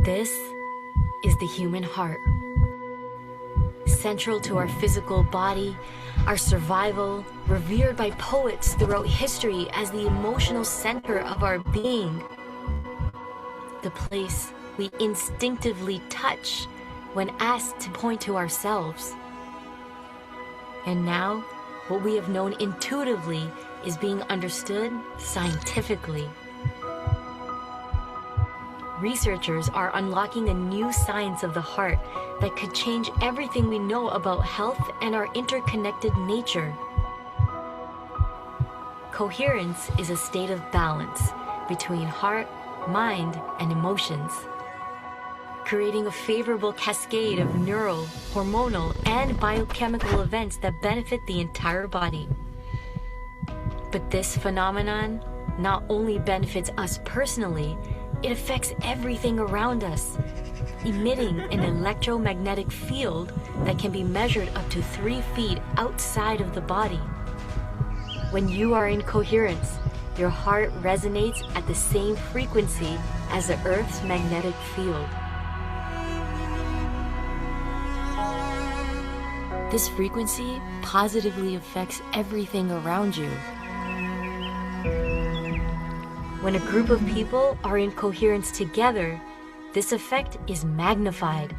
This is the human heart. Central to our physical body, our survival, revered by poets throughout history as the emotional center of our being. The place we instinctively touch when asked to point to ourselves. And now, what we have known intuitively is being understood scientifically. Researchers are unlocking a new science of the heart that could change everything we know about health and our interconnected nature. Coherence is a state of balance between heart, mind, and emotions, creating a favorable cascade of neural, hormonal, and biochemical events that benefit the entire body. But this phenomenon not only benefits us personally, it affects everything around us, emitting an electromagnetic field that can be measured up to 3 feet outside of the body. When you are in coherence, your heart resonates at the same frequency as the Earth's magnetic field. This frequency positively affects everything around you. When a group of people are in coherence together, this effect is magnified.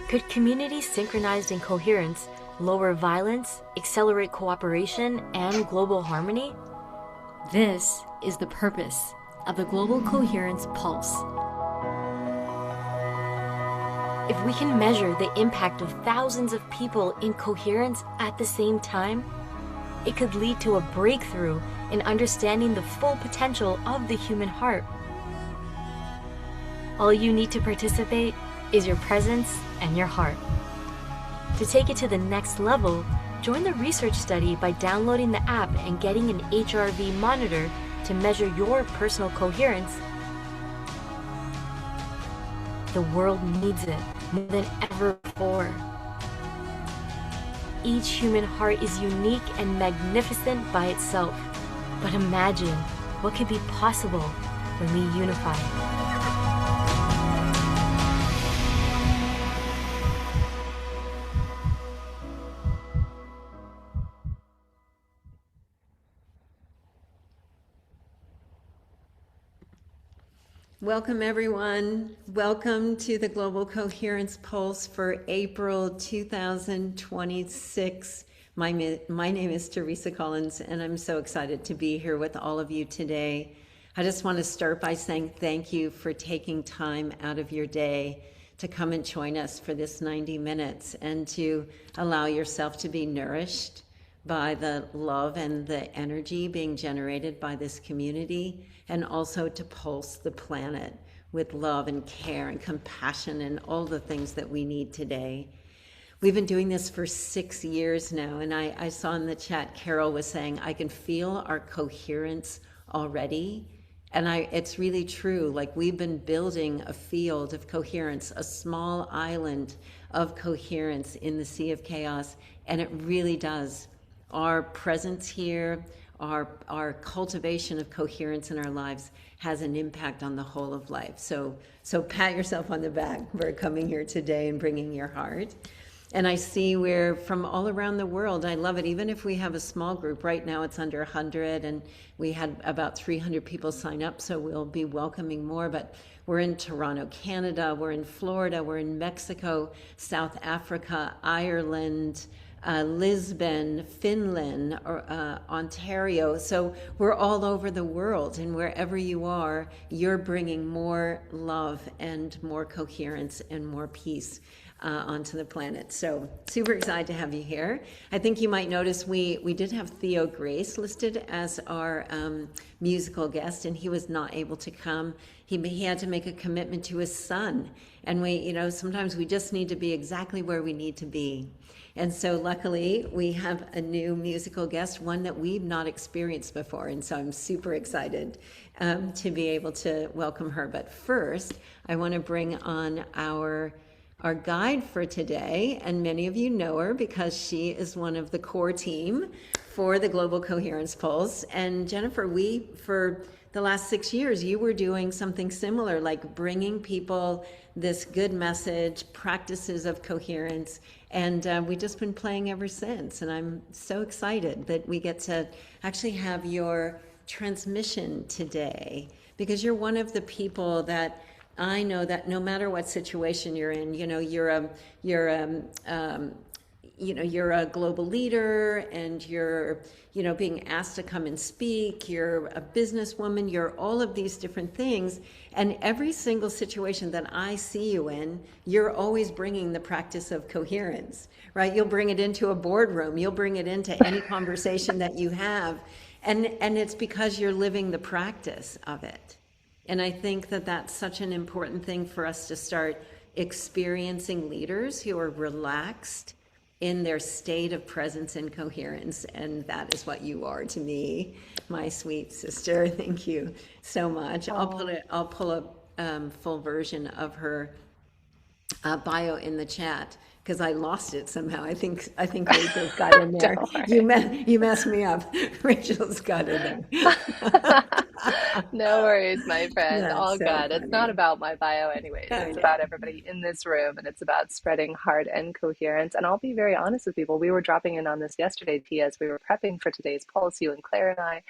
Could communities synchronized in coherence lower violence, accelerate cooperation, and global harmony? This is the purpose of the Global Coherence Pulse. If we can measure the impact of thousands of people in coherence at the same time, it could lead to a breakthrough in understanding the full potential of the human heart. All you need to participate is your presence and your heart. To take it to the next level, join the research study by downloading the app and getting an HRV monitor to measure your personal coherence. The world needs it more than ever before. Each human heart is unique and magnificent by itself. But imagine what could be possible when we unify. Welcome, everyone. Welcome to the Global Coherence Pulse for April 2026. My name is Teresa Collins, and I'm so excited to be here with all of you today. I just want to start by saying thank you for taking time out of your day to come and join us for this 90 minutes and to allow yourself to be nourished by the love and the energy being generated by this community, and also to pulse the planet with love and care and compassion and all the things that we need today. We've been doing this for 6 years now, and I saw in the chat Carol was saying, I can feel our coherence already. And it's really true. Like, we've been building a field of coherence, a small island of coherence in the sea of chaos, and it really does. Our presence here, our cultivation of coherence in our lives has an impact on the whole of life. So pat yourself on the back for coming here today and bringing your heart. And I see we're from all around the world. I love it. Even if we have a small group, right now it's under 100, and we had about 300 people sign up, so we'll be welcoming more. But we're in Toronto, Canada, we're in Florida, we're in Mexico, South Africa, Ireland, Lisbon, Finland, Ontario. So we're all over the world, and wherever you are, you're bringing more love and more coherence and more peace onto the planet. So super excited to have you here. I think you might notice we did have Theo Grace listed as our musical guest, and he was not able to come. He had to make a commitment to his son. And sometimes we just need to be exactly where we need to be. And so luckily we have a new musical guest, one that we've not experienced before. And so I'm super excited to be able to welcome her. But first, I want to bring on our guide for today, and many of you know her because she is one of the core team for the Global Coherence Pulse. And Jennifer, for the last 6 years, you were doing something similar, like bringing people this good message, practices of coherence. And we've just been playing ever since. And I'm so excited that we get to actually have your transmission today, because you're one of the people that I know that no matter what situation you're in, you're a global leader, and you're, being asked to come and speak. You're a businesswoman. You're all of these different things. And every single situation that I see you in, you're always bringing the practice of coherence, right? You'll bring it into a boardroom. You'll bring it into any conversation that you have. And it's because you're living the practice of it. And I think that that's such an important thing for us to start experiencing leaders who are relaxed in their state of presence and coherence. And that is what you are to me, my sweet sister. Thank you so much. I'll pull a full version of her bio in the chat, because I lost it somehow. I think Rachel's got in there. You messed me up. Rachel's got in there. No worries, my friend. That's All so good. It's not funny. about my bio anyways. I It's know. about everybody in this room, and it's about spreading heart and coherence. And I'll be very honest with people. We were dropping in on this yesterday, Tia, as we were prepping for today's pulse, you and Claire and I,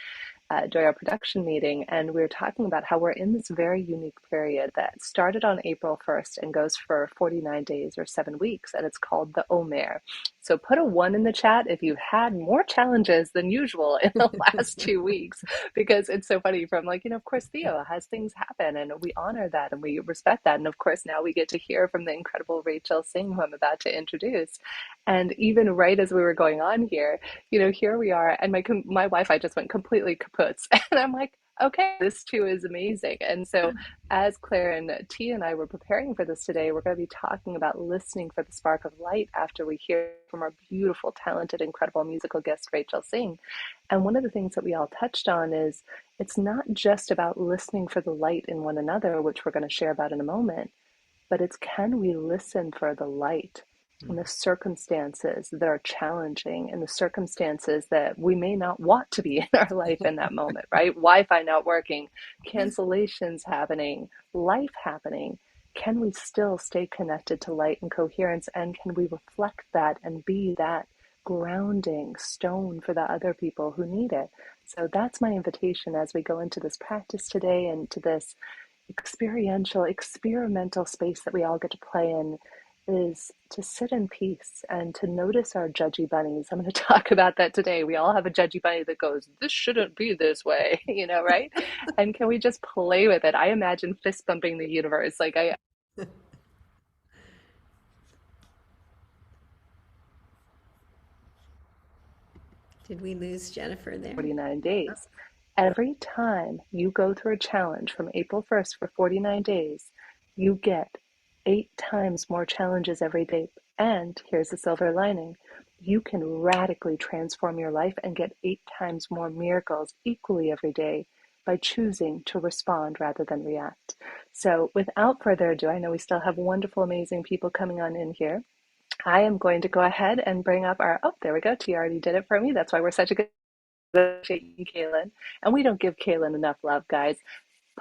during our production meeting, and we were talking about how we're in this very unique period that started on April 1st and goes for 49 days or 7 weeks, and it's called the Omer. So put a 1 in the chat if you've had more challenges than usual in the last 2 weeks, because it's so funny. From, like, of course, Theo has things happen, and we honor that and we respect that. And of course, now we get to hear from the incredible Reachel Singh, who I'm about to introduce. And even right as we were going on here, here we are, and my Wi-Fi just went completely kaputs, and I'm like, okay, this too is amazing. And so, as Claire and T and I were preparing for this today, we're going to be talking about listening for the spark of light after we hear from our beautiful, talented, incredible musical guest, Reachel Singh. And one of the things that we all touched on is it's not just about listening for the light in one another, which we're going to share about in a moment, but it's, can we listen for the light in the circumstances that are challenging, and the circumstances that we may not want to be in our life in that moment, right? Wi-Fi not working, cancellations happening, life happening. Can we still stay connected to light and coherence? And can we reflect that and be that grounding stone for the other people who need it? So that's my invitation as we go into this practice today, and to this experimental space that we all get to play in, is to sit in peace and to notice our judgy bunnies. I'm going to talk about that today. We all have a judgy bunny that goes, this shouldn't be this way, right? And can we just play with it? I imagine fist bumping the universe. Like, Did we lose Jennifer there? 49 days. Every time you go through a challenge from April 1st for 49 days, you get 8 times more challenges every day. And here's the silver lining: you can radically transform your life and get 8 times more miracles equally every day by choosing to respond rather than react. So without further ado, I know we still have wonderful, amazing people coming on in here. I am going to go ahead and bring up there we go. Tia already did it for me. That's why we're such a good Kaylin. And we don't give Kaylin enough love, guys.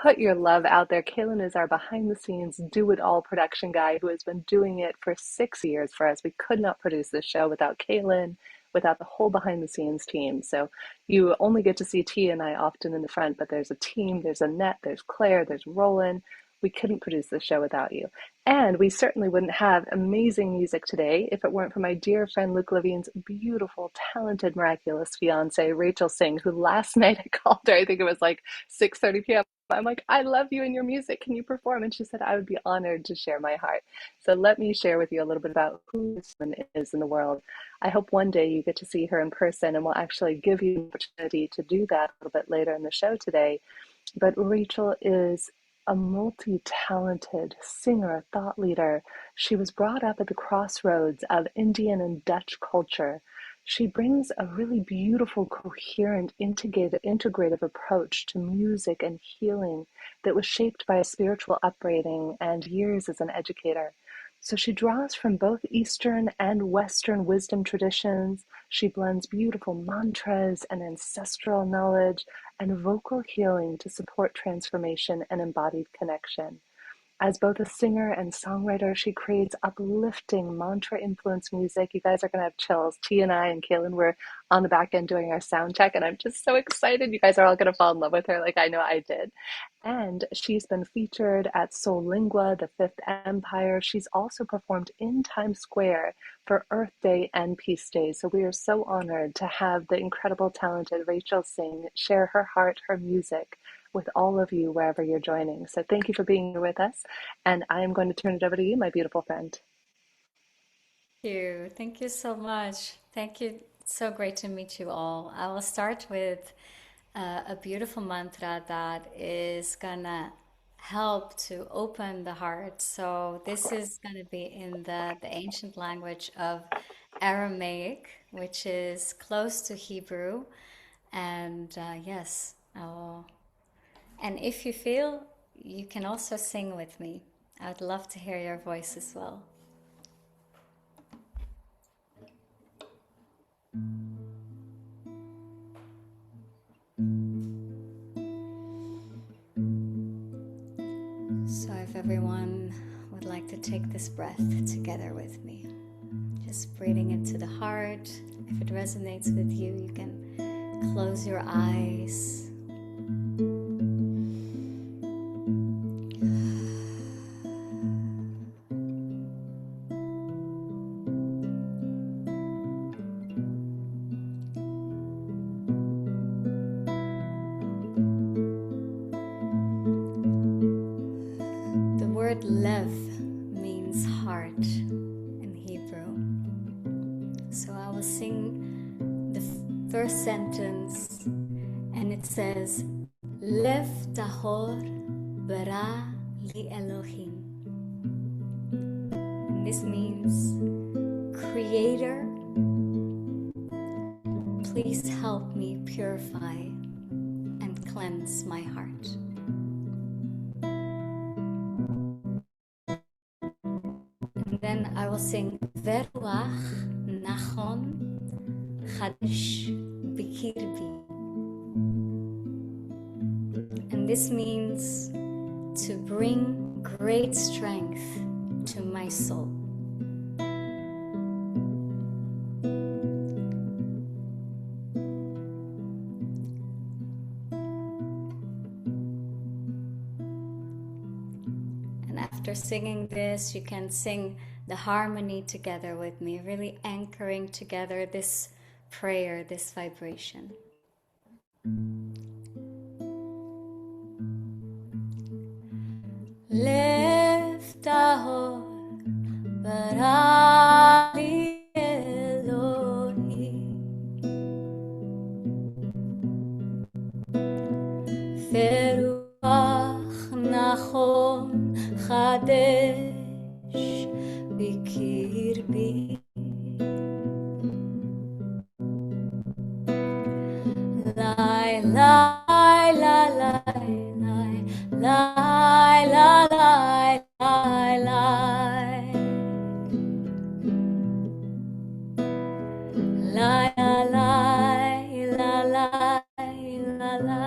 Put your love out there. Kaylin is our behind the scenes do it all production guy who has been doing it for 6 years for us. We could not produce this show without Kaylin, without the whole behind the scenes team. So you only get to see Tia and I often in the front, but there's a team, there's Annette, there's Claire, there's Roland. We couldn't produce this show without you. And we certainly wouldn't have amazing music today if it weren't for my dear friend Luke Levine's beautiful, talented, miraculous fiance, Reachel Singh, who last night I called her, I think it was like 6:30 p.m. I'm like, I love you and your music. Can you perform? And she said, I would be honored to share my heart. So let me share with you a little bit about who this woman is in the world. I hope one day you get to see her in person, and we'll actually give you an opportunity to do that a little bit later in the show today. But Reachel is a multi-talented singer, thought leader. She was brought up at the crossroads of Indian and Dutch culture. She brings a really beautiful, coherent, integrative approach to music and healing that was shaped by a spiritual upbringing and years as an educator. So she draws from both Eastern and Western wisdom traditions. She blends beautiful mantras and ancestral knowledge and vocal healing to support transformation and embodied connection. As both a singer and songwriter, she creates uplifting mantra-influenced music. You guys are going to have chills. T and I and Kaylin were on the back end doing our sound check, and I'm just so excited. You guys are all going to fall in love with her like I know I did. And she's been featured at Soul Lingua, the Fifth Empire. She's also performed in Times Square for Earth Day and Peace Day. So we are so honored to have the incredible, talented Reachel Singh share her heart, her music, with all of you wherever you're joining. So thank you for being here with us. And I am going to turn it over to you, my beautiful friend. Thank you. Thank you so much. Thank you. It's so great to meet you all. I will start with a beautiful mantra that is gonna help to open the heart. So this is gonna be in the ancient language of Aramaic, which is close to Hebrew. And yes, and if you feel, you can also sing with me. I would love to hear your voice as well. So if everyone would like to take this breath together with me, just breathing into the heart. If it resonates with you, you can close your eyes. Lev means heart in Hebrew. So I will sing the first sentence, and it says, Lev tahor bara li Elohim. And this means, Creator, please help me purify and cleanse my heart. Then I will sing Veruach Nachon Chadesh Bikirbi. And this means to bring great strength to my soul. And after singing this, you can sing the harmony together with me, really anchoring together this prayer, this vibration. Lev tahor bara li Elohim, veruach nachon chadesh bikirbi. Lai lai lai lai lai lai lai lai lai lai lai la la la la la la.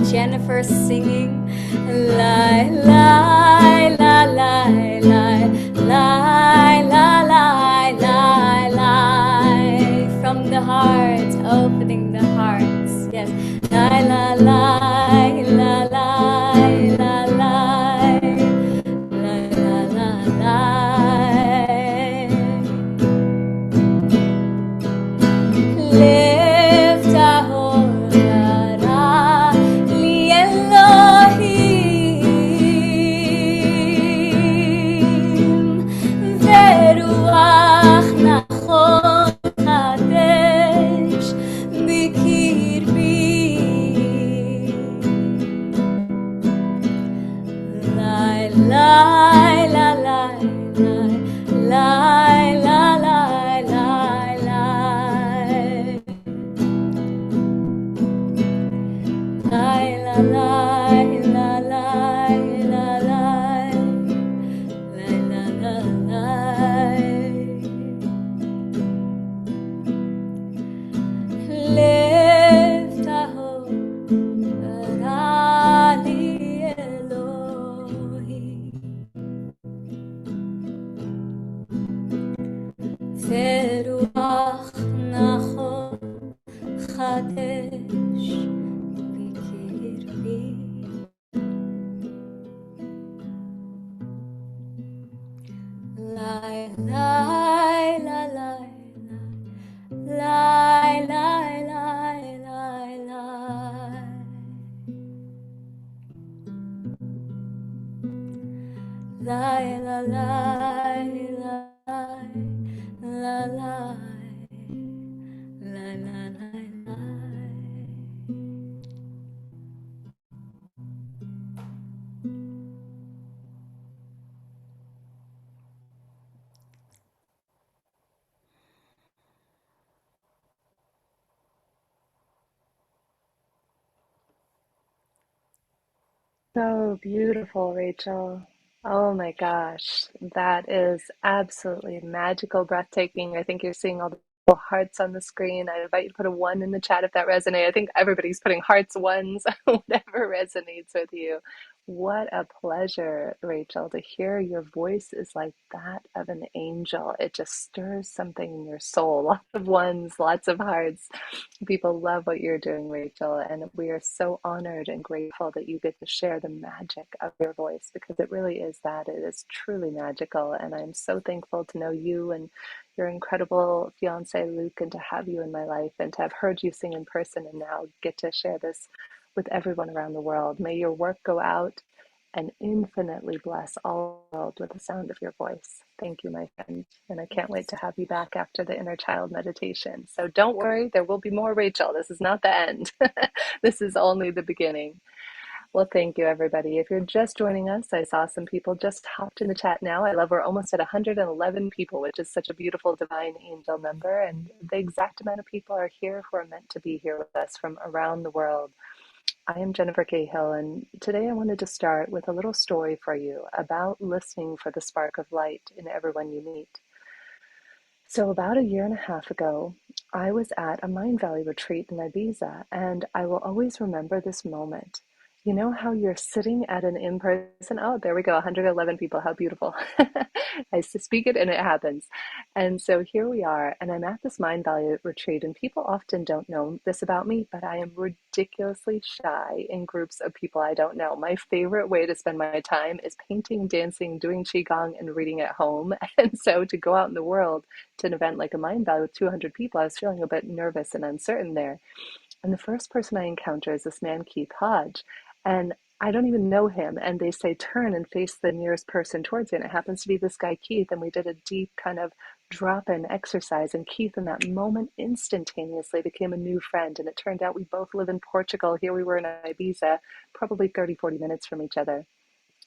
Jennifer singing lie, lie, lie, lie, lie, lie, lie, lie, lie, lie, from the heart, opening the hearts, yes, lie, lie, lie, lie, lie, lie, lie, lie, lie, lie, lie. Lift ahora li Elohim veruach nachon kadesh bikirbi lai lai la lai lai lai la lai lai lai lai la lai la lai la lai lai la la lai. Lift ahora li Elohim veruach nachon chadesh bikirbi lai lai la lai lai lai lai lai lai lai la lai la la lai la la lai lai. So beautiful, Rachel. Oh my gosh, that is absolutely magical, breathtaking. I think you're seeing all the little hearts on the screen. I invite you to put a one in the chat if that resonates. I think everybody's putting hearts, ones, whatever resonates with you. What a pleasure, Rachel, to hear your voice is like that of an angel. It just stirs something in your soul. Lots of ones, lots of hearts. People love what you're doing, Rachel, and we are so honored and grateful that you get to share the magic of your voice because it really is that. It is truly magical, and I'm so thankful to know you and your incredible fiance, Luke, and to have you in my life and to have heard you sing in person and now get to share this with everyone around the world. May your work go out and infinitely bless all the world with the sound of your voice. Thank you, my friend. And I can't wait to have you back after the inner child meditation. So don't worry, there will be more, Rachel. This is not the end. This is only the beginning. Well, thank you, everybody. If you're just joining us, I saw some people just hopped in the chat now. I love we're almost at 111 people, which is such a beautiful divine angel number. And the exact amount of people are here who are meant to be here with us from around the world. I am Jennifer Cahill, and today I wanted to start with a little story for you about listening for the spark of light in everyone you meet. So about a year and a half ago, I was at a Mind Valley retreat in Ibiza, and I will always remember this moment. You know how you're sitting at an in-person, oh, there we go, 111 people, how beautiful. I speak it and it happens. And so here we are, and I'm at this Mind Valley retreat, and people often don't know this about me, but I am ridiculously shy in groups of people I don't know. My favorite way to spend my time is painting, dancing, doing Qigong, and reading at home. And so to go out in the world to an event like a Mind Valley with 200 people, I was feeling a bit nervous and uncertain there. And the first person I encounter is this man, Keith Hodge. And I don't even know him. And they say, turn and face the nearest person towards you. And it happens to be this guy, Keith. And we did a deep kind of drop-in exercise. And Keith, in that moment, instantaneously became a new friend. And it turned out we both live in Portugal. Here we were in Ibiza, probably 30, 40 minutes from each other.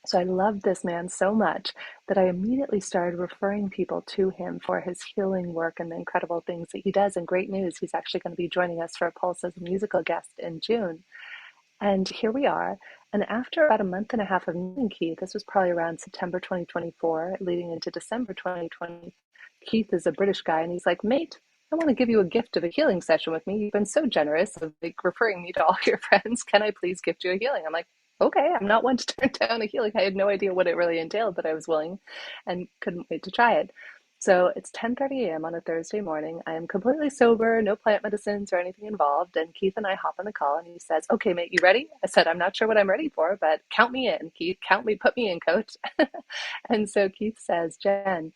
So I loved this man so much that I immediately started referring people to him for his healing work and the incredible things that he does. And great news, he's actually going to be joining us for a Pulse as a musical guest in June. And here we are. And after about a month and a half of meeting Keith, this was probably around September 2024, leading into December 2020, Keith is a British guy, and he's like, mate, I want to give you a gift of a healing session with me. You've been so generous of like referring me to all your friends. Can I please gift you a healing? I'm like, okay, I'm not one to turn down a healing. I had no idea what it really entailed, but I was willing and couldn't wait to try it. So it's 10:30 a.m. on a Thursday morning. I am completely sober, no plant medicines or anything involved. And Keith and I hop on the call and he says, okay, mate, you ready? I said, I'm not sure what I'm ready for, but count me in, Keith. Count me, put me in, coach. And so Keith says, Jen,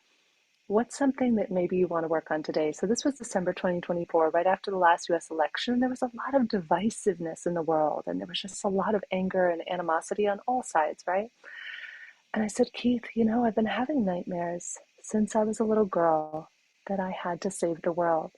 what's something that maybe you want to work on today? So this was December 2024, right after the last US election. There was a lot of divisiveness in the world, and there was just a lot of anger and animosity on all sides, right? And I said, Keith, I've been having nightmares since I was a little girl that I had to save the world.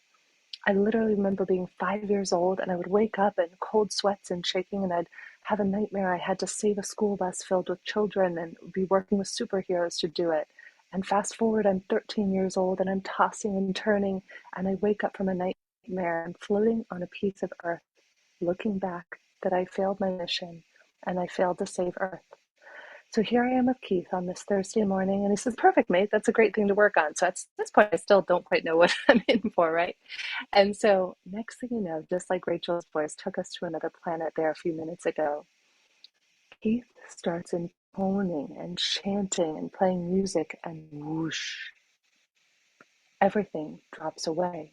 I literally remember being 5 years old and I would wake up in cold sweats and shaking, and I'd have a nightmare I had to save a school bus filled with children and be working with superheroes to do it. And fast forward, I'm 13 years old and I'm tossing and turning, and I wake up from a nightmare. I'm floating on a piece of earth, looking back that I failed my mission and I failed to save Earth. So here I am with Keith on this Thursday morning, and he says, perfect, mate, that's a great thing to work on. So at this point, I still don't quite know what I'm in for, right? And so next thing you know, just like Rachel's voice took us to another planet there a few minutes ago, Keith starts intoning and chanting and playing music, and whoosh, everything drops away.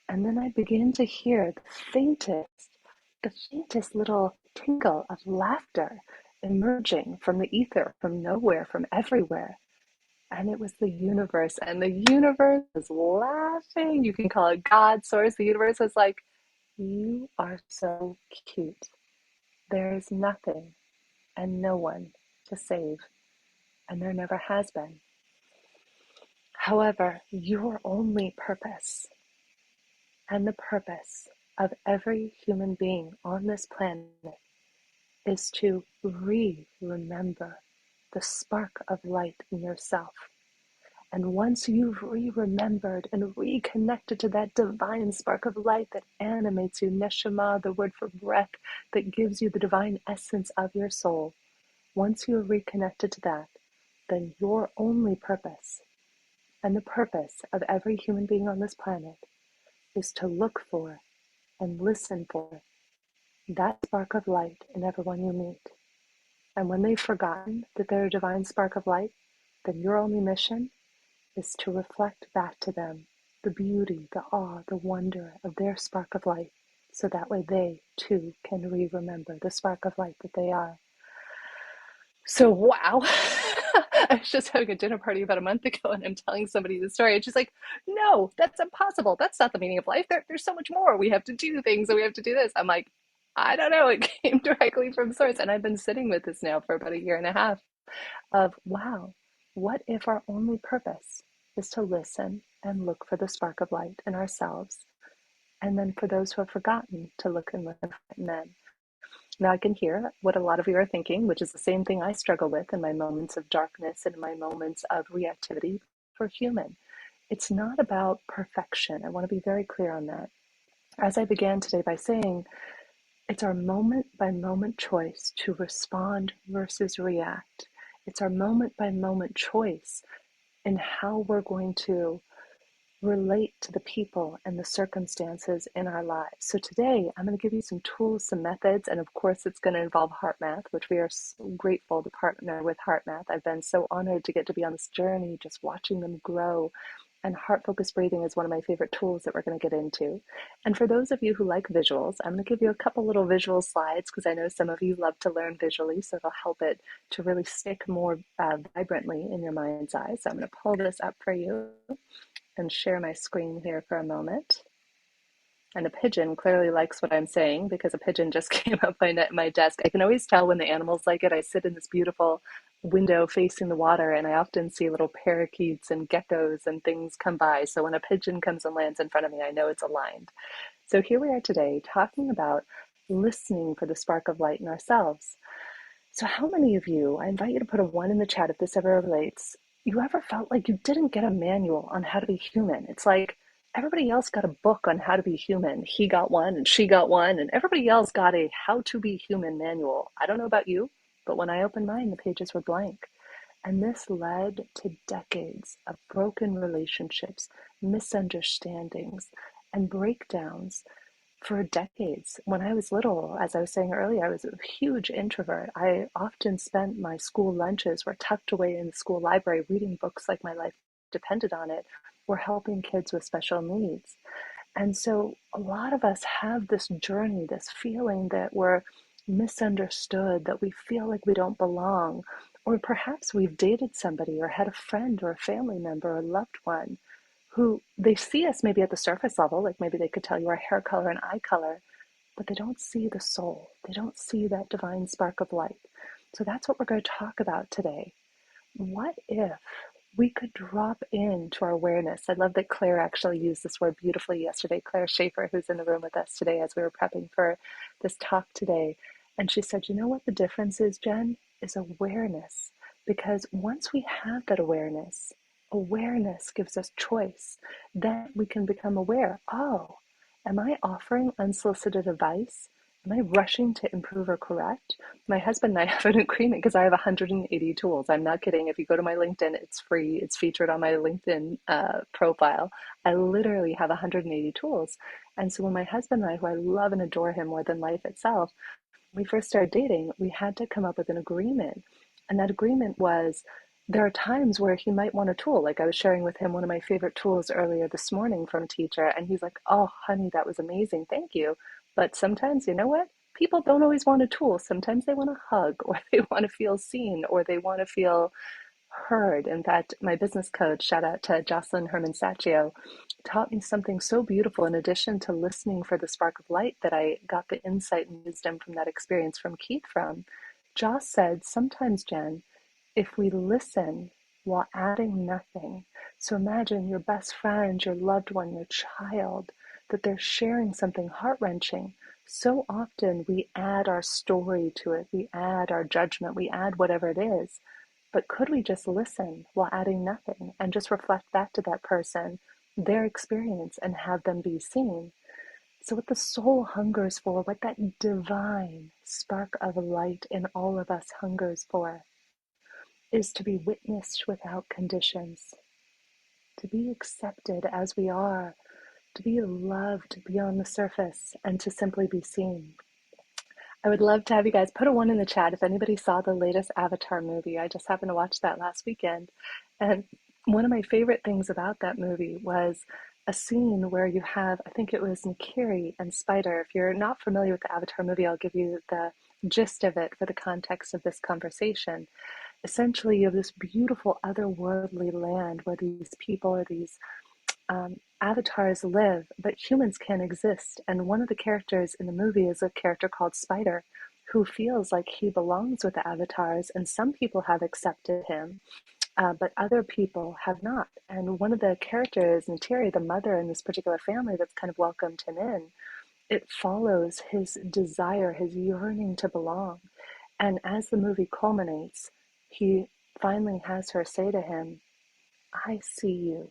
And then I begin to hear the faintest little tinkle of laughter emerging from the ether, from nowhere, from everywhere. And it was the universe, and the universe was laughing. You can call it God, source. The universe was like, you are so cute. There is nothing and no one to save, and there never has been. However, your only purpose, and the purpose of every human being on this planet, is to remember the spark of light in yourself. And once you've remembered and reconnected to that divine spark of light that animates you, neshama, the word for breath, that gives you the divine essence of your soul, once you have reconnected to that, then your only purpose, and the purpose of every human being on this planet, is to look for and listen for that spark of light in everyone you meet. And when they've forgotten that they're a divine spark of light, then your only mission is to reflect back to them the beauty, the awe, the wonder of their spark of light, so that way they too can remember the spark of light that they are. So, wow. I was just having a dinner party about a month ago and I'm telling somebody the story, and she's like, no, that's impossible. That's not the meaning of life. There's so much more. We have to do things and we have to do this. I'm like, I don't know. It came directly from source. And I've been sitting with this now for about a year and a half of, wow, what if our only purpose is to listen and look for the spark of light in ourselves? And then for those who have forgotten, to look and listen for them. Now I can hear what a lot of you are thinking, which is the same thing I struggle with in my moments of darkness and in my moments of reactivity for human. It's not about perfection. I want to be very clear on that. As I began today by saying, it's our moment by moment choice to respond versus react. It's our moment by moment choice in how we're going to relate to the people and the circumstances in our lives. So today I'm going to give you some tools, some methods, and of course it's going to involve HeartMath, which we are so grateful to partner with HeartMath. I've been so honored to get to be on this journey, just watching them grow. And heart-focused breathing is one of my favorite tools that we're going to get into. And for those of you who like visuals, I'm going to give you a couple little visual slides because I know some of you love to learn visually, so it'll help it to really stick more vibrantly in your mind's eye. So I'm going to pull this up for you and share my screen here for a moment. And a pigeon clearly likes what I'm saying because a pigeon just came up my desk. I can always tell when the animals like it. I sit in this beautiful window facing the water and I often see little parakeets and geckos and things come by. So when a pigeon comes and lands in front of me, I know it's aligned. So here we are today talking about listening for the spark of light in ourselves. So how many of you, I invite you to put a 1 in the chat if this ever relates, you ever felt like you didn't get a manual on how to be human? It's like everybody else got a book on how to be human. He got one and she got one and everybody else got a how to be human manual. I don't know about you, but when I opened mine, the pages were blank. And this led to decades of broken relationships, misunderstandings, and breakdowns for decades. When I was little, as I was saying earlier, I was a huge introvert. I often spent my school lunches were tucked away in the school library reading books like my life depended on it, or helping kids with special needs. And so a lot of us have this journey, this feeling that we're misunderstood, that we feel like we don't belong, or perhaps we've dated somebody or had a friend or a family member or loved one who they see us maybe at the surface level, like maybe they could tell you our hair color and eye color, but they don't see the soul. They don't see that divine spark of light. So that's what we're going to talk about today. What if we could drop into our awareness? I love that Claire actually used this word beautifully yesterday, Claire Schaefer, who's in the room with us today as we were prepping for this talk today. And she said, you know what the difference is, Jen? Is awareness. Because once we have that awareness gives us choice. Then we can become aware. Oh, am I offering unsolicited advice? Am I rushing to improve or correct? My husband and I have an agreement because I have 180 tools. I'm not kidding. If you go to my LinkedIn, it's free. It's featured on my LinkedIn profile. I literally have 180 tools. And so when my husband and I, who I love and adore him more than life itself, when we first started dating, we had to come up with an agreement. And that agreement was there are times where he might want a tool. Like I was sharing with him one of my favorite tools earlier this morning from a teacher, and he's like, oh, honey, that was amazing. Thank you. But sometimes, you know what? People don't always want a tool. Sometimes they want a hug, or they want to feel seen, or they want to feel heard. In fact, my business coach, shout out to Jocelyn Herman Saccio, taught me something so beautiful. In addition to listening for the spark of light that I got the insight and wisdom from that experience from Keith from, Joss said, sometimes, Jen, if we listen while adding nothing, so imagine your best friend, your loved one, your child, that they're sharing something heart-wrenching. So often we add our story to it, we add our judgment, we add whatever it is. But could we just listen while adding nothing and just reflect back to that person their experience and have them be seen? So, what the soul hungers for, what that divine spark of light in all of us hungers for, is to be witnessed without conditions, to be accepted as we are, to be loved beyond the surface, and to simply be seen. I would love to have you guys put a one in the chat if anybody saw the latest Avatar movie. I just happened to watch that last weekend. And one of my favorite things about that movie was a scene where you have, I think it was Nagini and Spider. If you're not familiar with the Avatar movie, I'll give you the gist of it for the context of this conversation. Essentially, you have this beautiful otherworldly land where these people or these avatars live, but humans can't exist. And one of the characters in the movie is a character called Spider, who feels like he belongs with the avatars, and some people have accepted him, but other people have not. And one of the characters, Nagini, the mother in this particular family that's kind of welcomed him in, it follows his desire, his yearning to belong. And as the movie culminates, he finally has her say to him, I see you.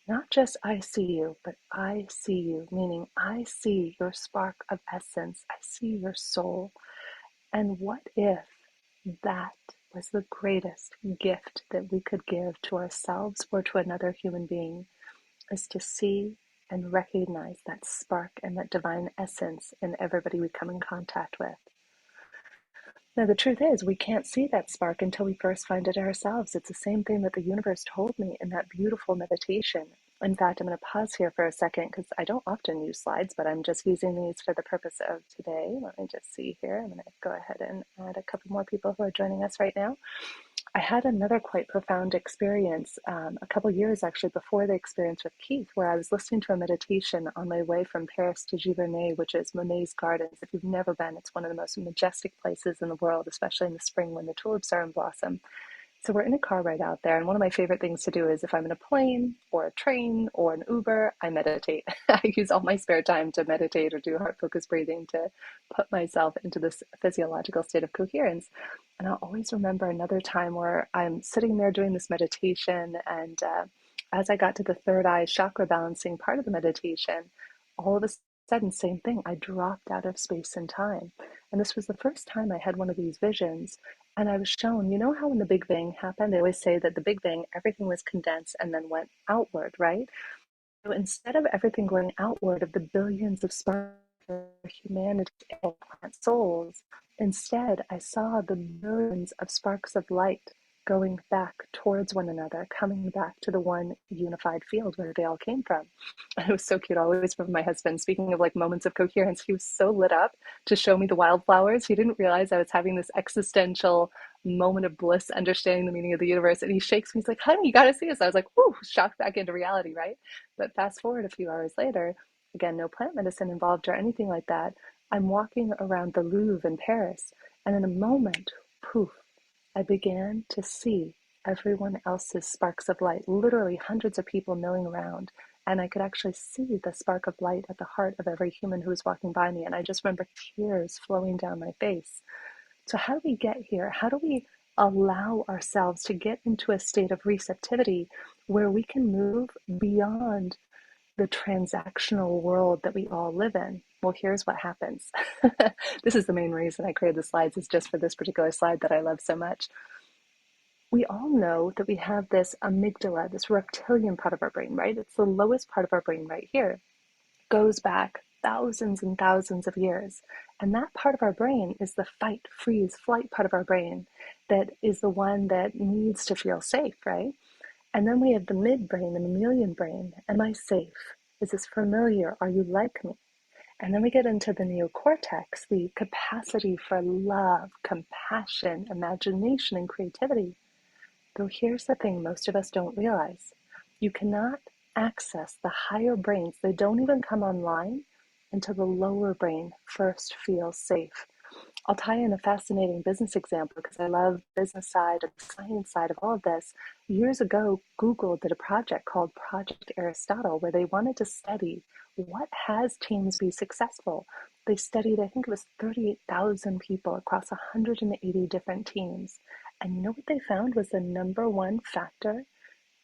Not just I see you, but I see you, meaning I see your spark of essence. I see your soul. And what if that was the greatest gift that we could give to ourselves or to another human being, is to see and recognize that spark and that divine essence in everybody we come in contact with. Now, the truth is, we can't see that spark until we first find it ourselves. It's the same thing that the universe told me in that beautiful meditation. In fact, I'm going to pause here for a second because I don't often use slides, but I'm just using these for the purpose of today. Let me just see here. I'm going to go ahead and add a couple more people who are joining us right now. I had another quite profound experience a couple years actually before the experience with Keith, where I was listening to a meditation on my way from Paris to Giverny, which is Monet's Gardens. If you've never been, it's one of the most majestic places in the world, especially in the spring when the tulips are in blossom. So we're in a car right out there, and one of my favorite things to do is if I'm in a plane or a train or an Uber, I meditate. I use all my spare time to meditate or do heart focused breathing to put myself into this physiological state of coherence. And I'll always remember another time where I'm sitting there doing this meditation, and as I got to the third eye chakra balancing part of the meditation, all of a sudden, same thing, I dropped out of space and time. And this was the first time I had one of these visions. And I was shown, you know how when the Big Bang happened, they always say that the Big Bang, everything was condensed and then went outward, right? So instead of everything going outward of the billions of sparks of humanity, plant souls, instead I saw the billions of sparks of light going back towards one another, coming back to the one unified field where they all came from. And it was so cute. I always remember my husband, speaking of like moments of coherence, he was so lit up to show me the wildflowers. He didn't realize I was having this existential moment of bliss, understanding the meaning of the universe. And he shakes me, he's like, honey, you got to see this. I was like, whoo, shocked back into reality, right? But fast forward a few hours later, again, no plant medicine involved or anything like that. I'm walking around the Louvre in Paris, and in a moment, poof, I began to see everyone else's sparks of light, literally hundreds of people milling around. And I could actually see the spark of light at the heart of every human who was walking by me. And I just remember tears flowing down my face. So, how do we get here? How do we allow ourselves to get into a state of receptivity where we can move beyond the transactional world that we all live in? Well, here's what happens. This is the main reason I created the slides, is just for this particular slide that I love so much. We all know that we have this amygdala, this reptilian part of our brain, right? It's the lowest part of our brain right here. Goes back thousands and thousands of years. And that part of our brain is the fight, freeze, flight part of our brain that is the one that needs to feel safe, right? And then we have the midbrain, the mammalian brain. Am I safe? Is this familiar? Are you like me? And then we get into the neocortex, the capacity for love, compassion, imagination, and creativity. Though here's the thing most of us don't realize. You cannot access the higher brains. They don't even come online until the lower brain first feels safe. I'll tie in a fascinating business example because I love the business side and the science side of all of this. Years ago, Google did a project called Project Aristotle where they wanted to study what has teams be successful. They studied, I think it was 38,000 people across 180 different teams. And you know what they found was the number one factor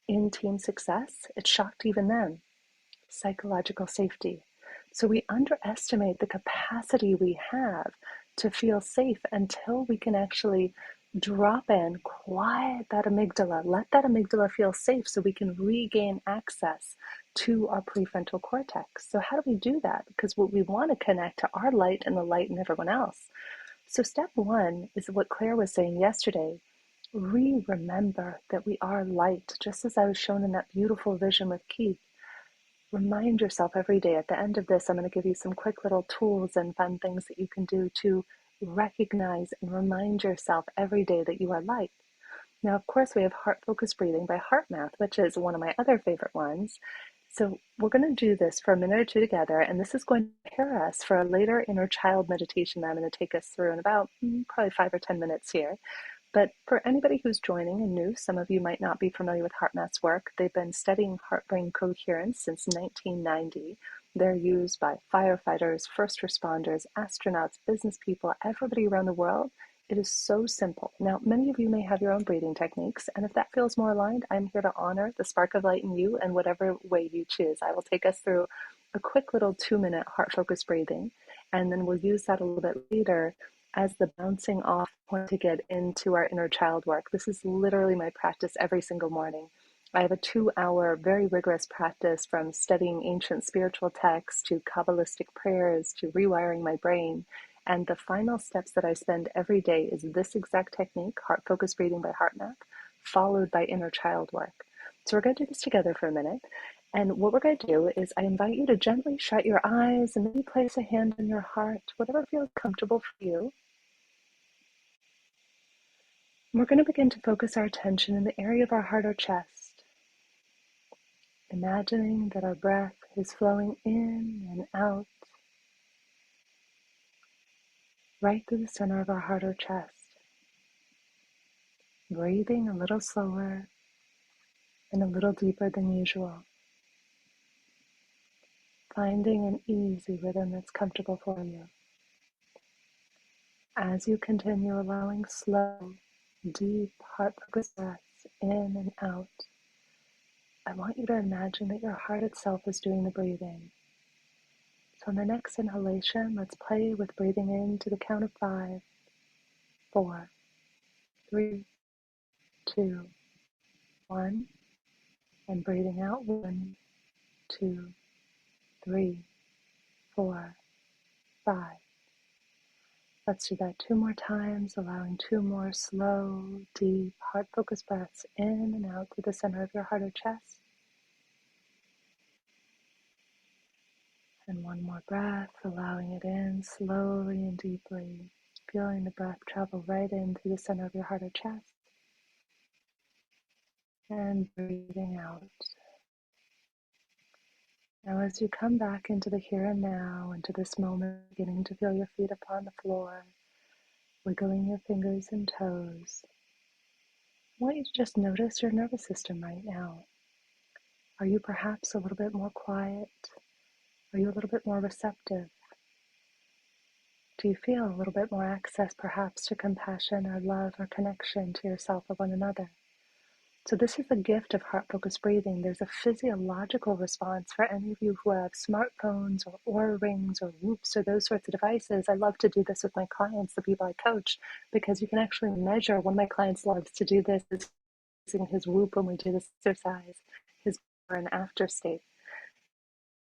in team success? It shocked even them: psychological safety. So we underestimate the capacity we have to feel safe until we can actually drop in, quiet that amygdala, let that amygdala feel safe so we can regain access to our prefrontal cortex. So how do we do that? Because what we want to connect to our light and the light in everyone else. So step one is what Claire was saying yesterday. Remember that we are light, just as I was shown in that beautiful vision with Keith. Remind yourself every day. At the end of this, I'm going to give you some quick little tools and fun things that you can do to recognize and remind yourself every day that you are light. Now, of course, we have heart focused breathing by HeartMath, which is one of my other favorite ones. So we're going to do this for a minute or two together, and this is going to prepare us for a later inner child meditation that I'm going to take us through in about probably 5 or 10 minutes here. But for anybody who's joining and new, some of you might not be familiar with HeartMath's work. They've been studying heart-brain coherence since 1990. They're used by firefighters, first responders, astronauts, business people, everybody around the world. It is so simple. Now, many of you may have your own breathing techniques, and if that feels more aligned, I'm here to honor the spark of light in you and whatever way you choose. I will take us through a quick little 2-minute heart-focused breathing, and then we'll use that a little bit later as the bouncing off point to get into our inner child work. This is literally my practice every single morning. I have a 2-hour, very rigorous practice from studying ancient spiritual texts to Kabbalistic prayers to rewiring my brain. And the final steps that I spend every day is this exact technique, heart focused breathing by HeartMath, followed by inner child work. So we're going to do this together for a minute. And what we're going to do is I invite you to gently shut your eyes and maybe place a hand on your heart, whatever feels comfortable for you. We're going to begin to focus our attention in the area of our heart or chest, imagining that our breath is flowing in and out, right through the center of our heart or chest. Breathing a little slower and a little deeper than usual. Finding an easy rhythm that's comfortable for you. As you continue allowing slow, deep, heart-focused breaths in and out, I want you to imagine that your heart itself is doing the breathing. So on the next inhalation, let's play with breathing in to the count of 5, 4, 3, 2, 1. And breathing out. 1, 2, 3, 4, 5. Let's do that 2 more times, allowing 2 more slow, deep, heart-focused breaths in and out through the center of your heart or chest. And 1 more breath, allowing it in slowly and deeply, feeling the breath travel right in through the center of your heart or chest. And breathing out. Now as you come back into the here and now, into this moment, beginning to feel your feet upon the floor, wiggling your fingers and toes, I want you to just notice your nervous system right now. Are you perhaps a little bit more quiet? Are you a little bit more receptive? Do you feel a little bit more access perhaps to compassion or love or connection to yourself or one another? So this is the gift of heart-focused breathing. There's a physiological response for any of you who have smartphones or Oura rings or Whoops or those sorts of devices. I love to do this with my clients, the people I coach, because you can actually measure. One of my clients loves to do this, is using his Whoop when we do this exercise, his before and after state.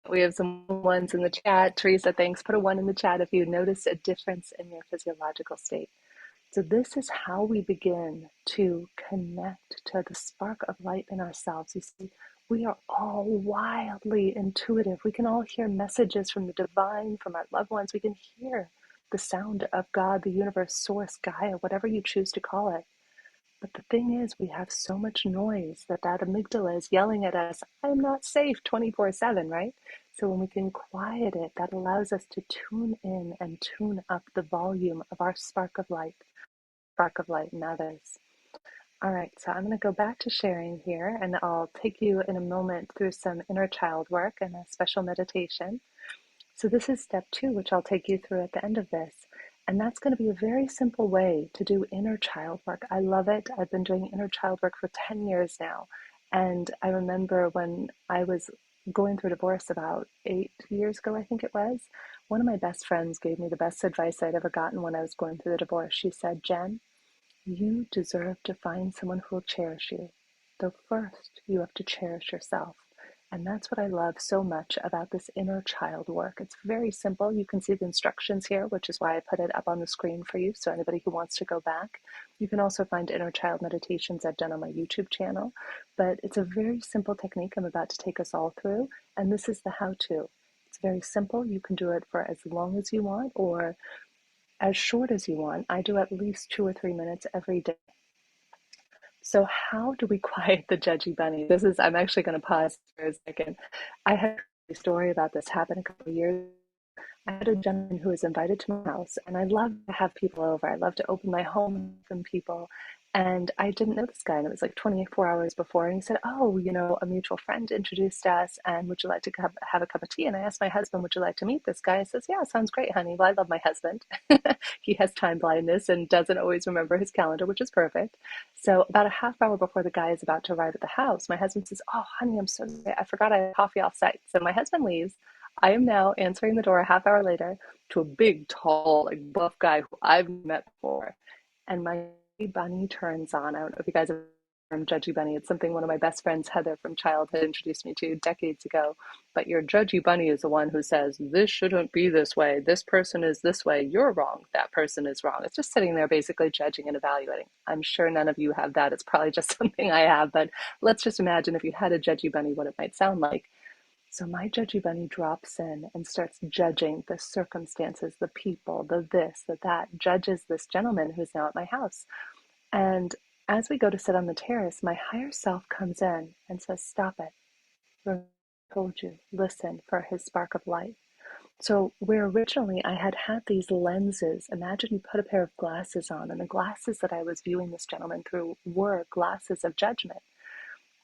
We have some ones in the chat. Teresa, thanks. Put a 1 in the chat if you notice a difference in your physiological state. So this is how we begin to connect to the spark of light in ourselves. You see, we are all wildly intuitive. We can all hear messages from the divine, from our loved ones. We can hear the sound of God, the universe, source, Gaia, whatever you choose to call it. But the thing is, we have so much noise that amygdala is yelling at us, I'm not safe 24/7, right? So when we can quiet it, that allows us to tune in and tune up the volume of our spark of light in others. All right, so I'm going to go back to sharing here, and I'll take you in a moment through some inner child work and a special meditation. So this is step 2, which I'll take you through at the end of this. And that's going to be a very simple way to do inner child work. I love it. I've been doing inner child work for 10 years now. And I remember when I was going through a divorce about 8 years ago, I think it was, one of my best friends gave me the best advice I'd ever gotten when I was going through the divorce. She said, Jen, you deserve to find someone who will cherish you. Though first, you have to cherish yourself. And that's what I love so much about this inner child work. It's very simple. You can see the instructions here, which is why I put it up on the screen for you. So anybody who wants to go back, you can also find inner child meditations I've done on my YouTube channel. But it's a very simple technique I'm about to take us all through. And this is the how-to. It's very simple. You can do it for as long as you want or as short as you want. I do at least 2 or 3 minutes every day. So how do we quiet the judgy bunny? I'm actually going to pause for a second. I had a story about this happen a couple of years. I had a gentleman who was invited to my house, and I love to have people over. I love to open my home from people. And I didn't know this guy, and it was like 24 hours before. And he said, oh, a mutual friend introduced us, and would you like to have a cup of tea? And I asked my husband, would you like to meet this guy? He says, yeah, sounds great, honey. Well, I love my husband. He has time blindness and doesn't always remember his calendar, which is perfect. So about a half hour before the guy is about to arrive at the house, my husband says, oh, honey, I'm so sorry. I forgot I had coffee off site. So my husband leaves. I am now answering the door a half hour later to a big, tall, like buff guy who I've met before. And my bunny turns on. I don't know if you guys have heard from Judgy Bunny. It's something one of my best friends, Heather from childhood, introduced me to decades ago. But your Judgy Bunny is the one who says, this shouldn't be this way. This person is this way. You're wrong. That person is wrong. It's just sitting there basically judging and evaluating. I'm sure none of you have that. It's probably just something I have. But let's just imagine if you had a Judgy Bunny, what it might sound like. So my judgy bunny drops in and starts judging the circumstances, the people, the this, the that, judges this gentleman who's now at my house. And as we go to sit on the terrace, my higher self comes in and says, stop it. I told you, listen for his spark of light. So where originally I had these lenses, imagine you put a pair of glasses on, and the glasses that I was viewing this gentleman through were glasses of judgment.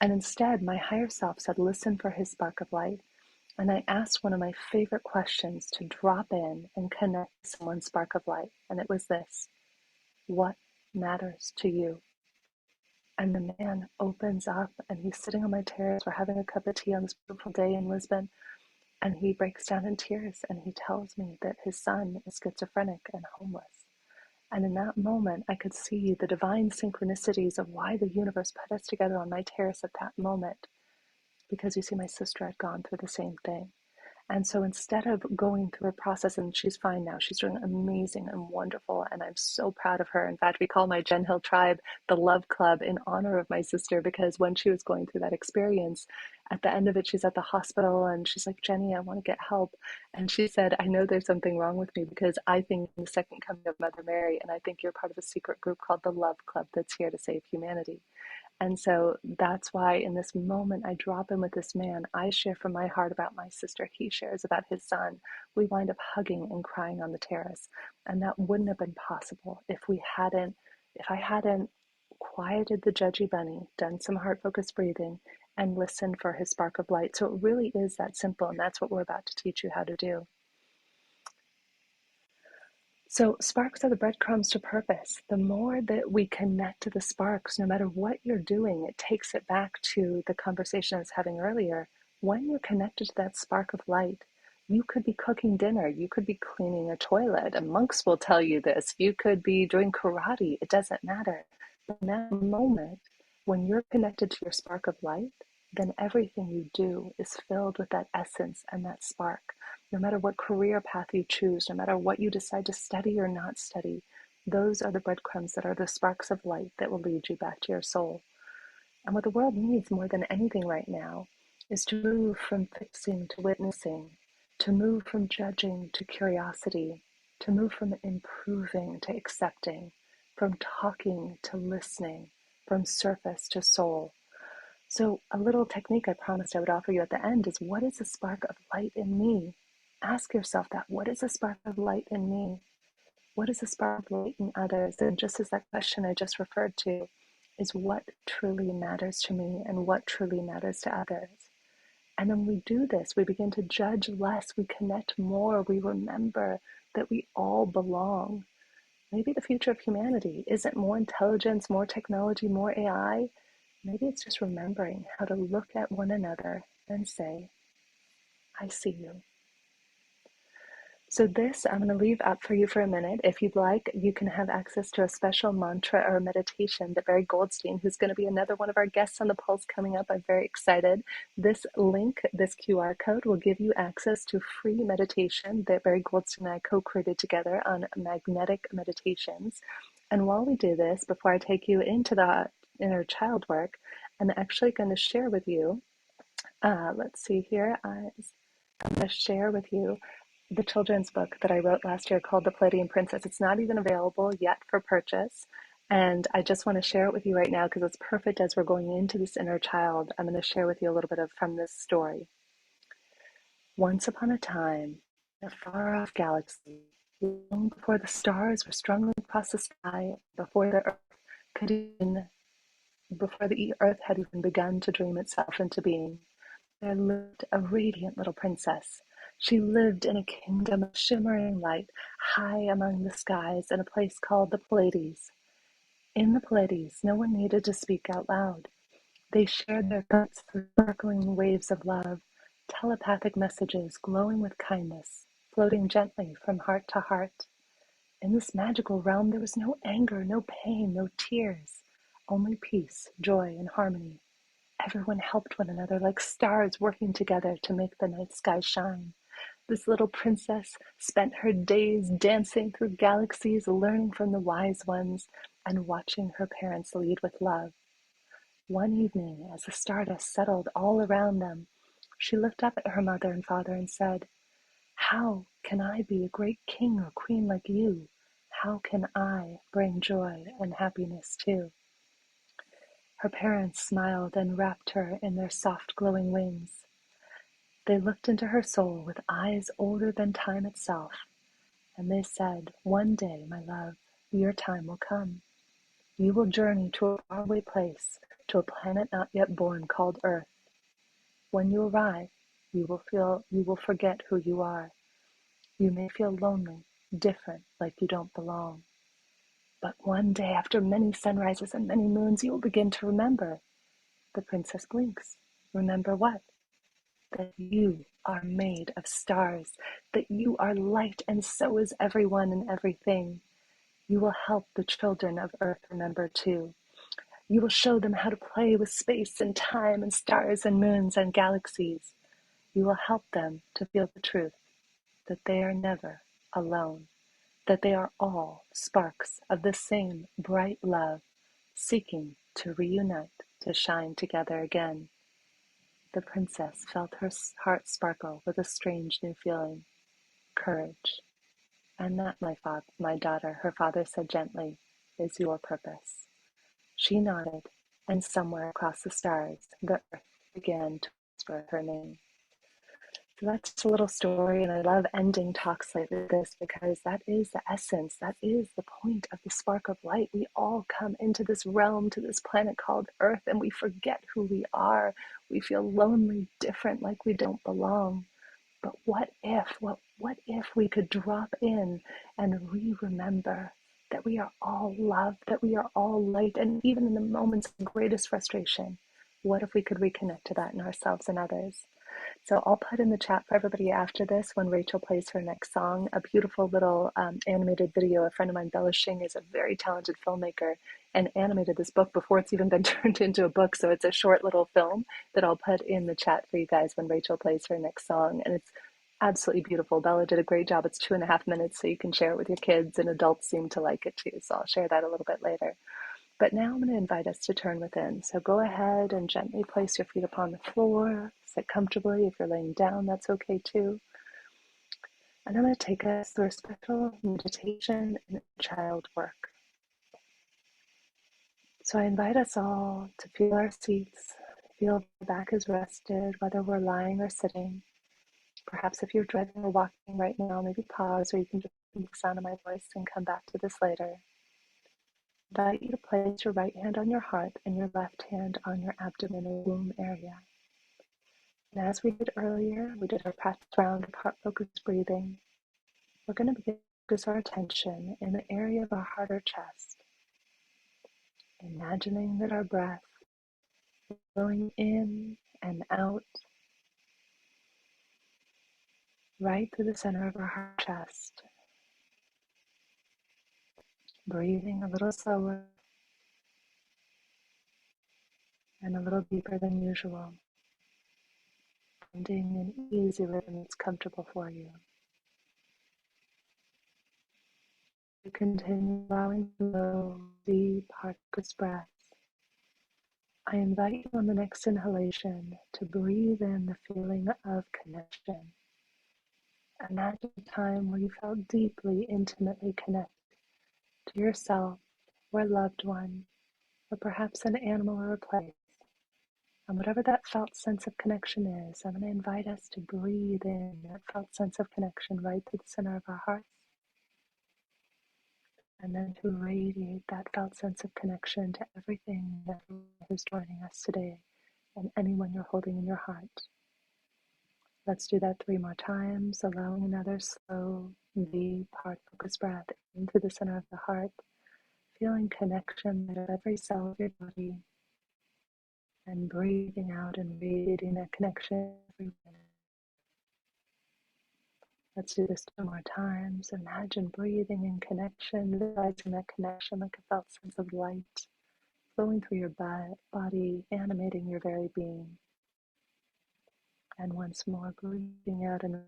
And instead, my higher self said, listen for his spark of light. And I asked one of my favorite questions to drop in and connect to someone's spark of light. And it was this: what matters to you? And the man opens up, and he's sitting on my terrace. We're having a cup of tea on this beautiful day in Lisbon. And he breaks down in tears, and he tells me that his son is schizophrenic and homeless. And in that moment, I could see the divine synchronicities of why the universe put us together on my terrace at that moment. Because you see, my sister had gone through the same thing. And so instead of going through a process, and she's fine now, she's doing amazing and wonderful, and I'm so proud of her. In fact, we call my Gen Hill tribe the Love Club in honor of my sister, because when she was going through that experience, at the end of it, she's at the hospital and she's like, Jenny, I want to get help. And she said, I know there's something wrong with me because I think in the second coming of Mother Mary, and I think you're part of a secret group called the Love Club that's here to save humanity. And so that's why in this moment I drop in with this man. I share from my heart about my sister. He shares about his son. We wind up hugging and crying on the terrace. And that wouldn't have been possible if I hadn't quieted the judgy bunny, done some heart focused breathing, and listened for his spark of light. So it really is that simple. And that's what we're about to teach you how to do. So sparks are the breadcrumbs to purpose. The more that we connect to the sparks, no matter what you're doing, it takes it back to the conversation I was having earlier. When you're connected to that spark of light, you could be cooking dinner, you could be cleaning a toilet, and monks will tell you this. You could be doing karate, it doesn't matter. But in that moment, when you're connected to your spark of light, then everything you do is filled with that essence and that spark. No matter what career path you choose, no matter what you decide to study or not study, those are the breadcrumbs that are the sparks of light that will lead you back to your soul. And what the world needs more than anything right now is to move from fixing to witnessing, to move from judging to curiosity, to move from improving to accepting, from talking to listening, from surface to soul. So a little technique I promised I would offer you at the end is, what is a spark of light in me? Ask yourself that. What is a spark of light in me? What is a spark of light in others? And just as that question I just referred to is, what truly matters to me and what truly matters to others? And then we do this, we begin to judge less, we connect more, we remember that we all belong. Maybe the future of humanity isn't more intelligence, more technology, more AI. Maybe it's just remembering how to look at one another and say, I see you. So this I'm going to leave up for you for a minute. If you'd like, you can have access to a special mantra or meditation that Barry Goldstein, who's going to be another one of our guests on the Pulse coming up, I'm very excited. This link, this QR code, will give you access to free meditation that Barry Goldstein and I co-created together on magnetic meditations. And while we do this, before I take you into the inner child work, I'm actually going to share with you, let's see here, I'm going to share with you the children's book that I wrote last year called The Palladian Princess. It's not even available yet for purchase. And I just want to share it with you right now because it's perfect as we're going into this inner child. I'm going to share with you a little bit from this story. Once upon a time, in a far-off galaxy, long before the stars were strung across the sky, before the earth had even begun to dream itself into being, there lived a radiant little princess. She lived in a kingdom of shimmering light, high among the skies in a place called the Pleiades. In the Pleiades, no one needed to speak out loud. They shared their thoughts through sparkling waves of love, telepathic messages glowing with kindness, floating gently from heart to heart. In this magical realm, there was no anger, no pain, no tears, only peace, joy, and harmony. Everyone helped one another like stars working together to make the night sky shine. This little princess spent her days dancing through galaxies, learning from the wise ones, and watching her parents lead with love. One evening, as the stardust settled all around them, she looked up at her mother and father and said, "How can I be a great king or queen like you? How can I bring joy and happiness too?" Her parents smiled and wrapped her in their soft glowing wings. They looked into her soul with eyes older than time itself, and they said, "One day, my love, your time will come. You will journey to a faraway place, to a planet not yet born called Earth. When you arrive, you will forget who you are. You may feel lonely, different, like you don't belong. But one day, after many sunrises and many moons, you will begin to remember." The princess blinks. Remember what? That you are made of stars, that you are light, and so is everyone and everything. You will help the children of Earth remember too. You will show them how to play with space and time and stars and moons and galaxies. You will help them to feel the truth that they are never alone, that they are all sparks of the same bright love, seeking to reunite, to shine together again. The princess felt her heart sparkle with a strange new feeling, courage. And that, my daughter, her father said gently, is your purpose. She nodded, and somewhere across the stars, the earth began to whisper her name. So that's a little story, and I love ending talks like this because that is the essence, that is the point of the spark of light. We all come into this realm, to this planet called Earth, and we forget who we are. We feel lonely, different, like we don't belong. But what if we could drop in and remember that we are all love, that we are all light, and even in the moments of greatest frustration, what if we could reconnect to that in ourselves and others? So I'll put in the chat for everybody after this, when Rachel plays her next song, a beautiful little animated video. A friend of mine, Bella Shing, is a very talented filmmaker and animated this book before it's even been turned into a book. So it's a short little film that I'll put in the chat for you guys when Rachel plays her next song. And it's absolutely beautiful. Bella did a great job. It's 2.5 minutes, so you can share it with your kids, and adults seem to like it too. So I'll share that a little bit later. But now I'm going to invite us to turn within. So go ahead and gently place your feet upon the floor. Sit comfortably. If you're laying down, that's okay too. And I'm going to take us through a special meditation and child work. So I invite us all to feel our seats, feel the back is rested, whether we're lying or sitting. Perhaps if you're driving or walking right now, maybe pause, or you can just listen to the sound of my voice and come back to this later. I invite you to place your right hand on your heart and your left hand on your abdomen or womb area. And as we did earlier, we did our practice round of heart-focused breathing. We're going to begin to focus our attention in the area of our heart or chest, imagining that our breath is flowing in and out right through the center of our heart chest. Breathing a little slower and a little deeper than usual. Finding an easy rhythm that's comfortable for you. You continue allowing slow, deep, heart-focused breaths. I invite you on the next inhalation to breathe in the feeling of connection. Imagine a time where you felt deeply, intimately connected to yourself or a loved one, or perhaps an animal or a place. And whatever that felt sense of connection is, I'm going to invite us to breathe in that felt sense of connection right to the center of our hearts, and then to radiate that felt sense of connection to everything that is joining us today and anyone you're holding in your heart. Let's do that 3 more times, allowing another slow, deep, heart-focused breath into the center of the heart, feeling connection with every cell of your body, and breathing out and radiating that connection everywhere. Let's do this 2 more times. Imagine breathing in connection, visualizing that connection like a felt sense of light flowing through your body, animating your very being. And once more, breathing out and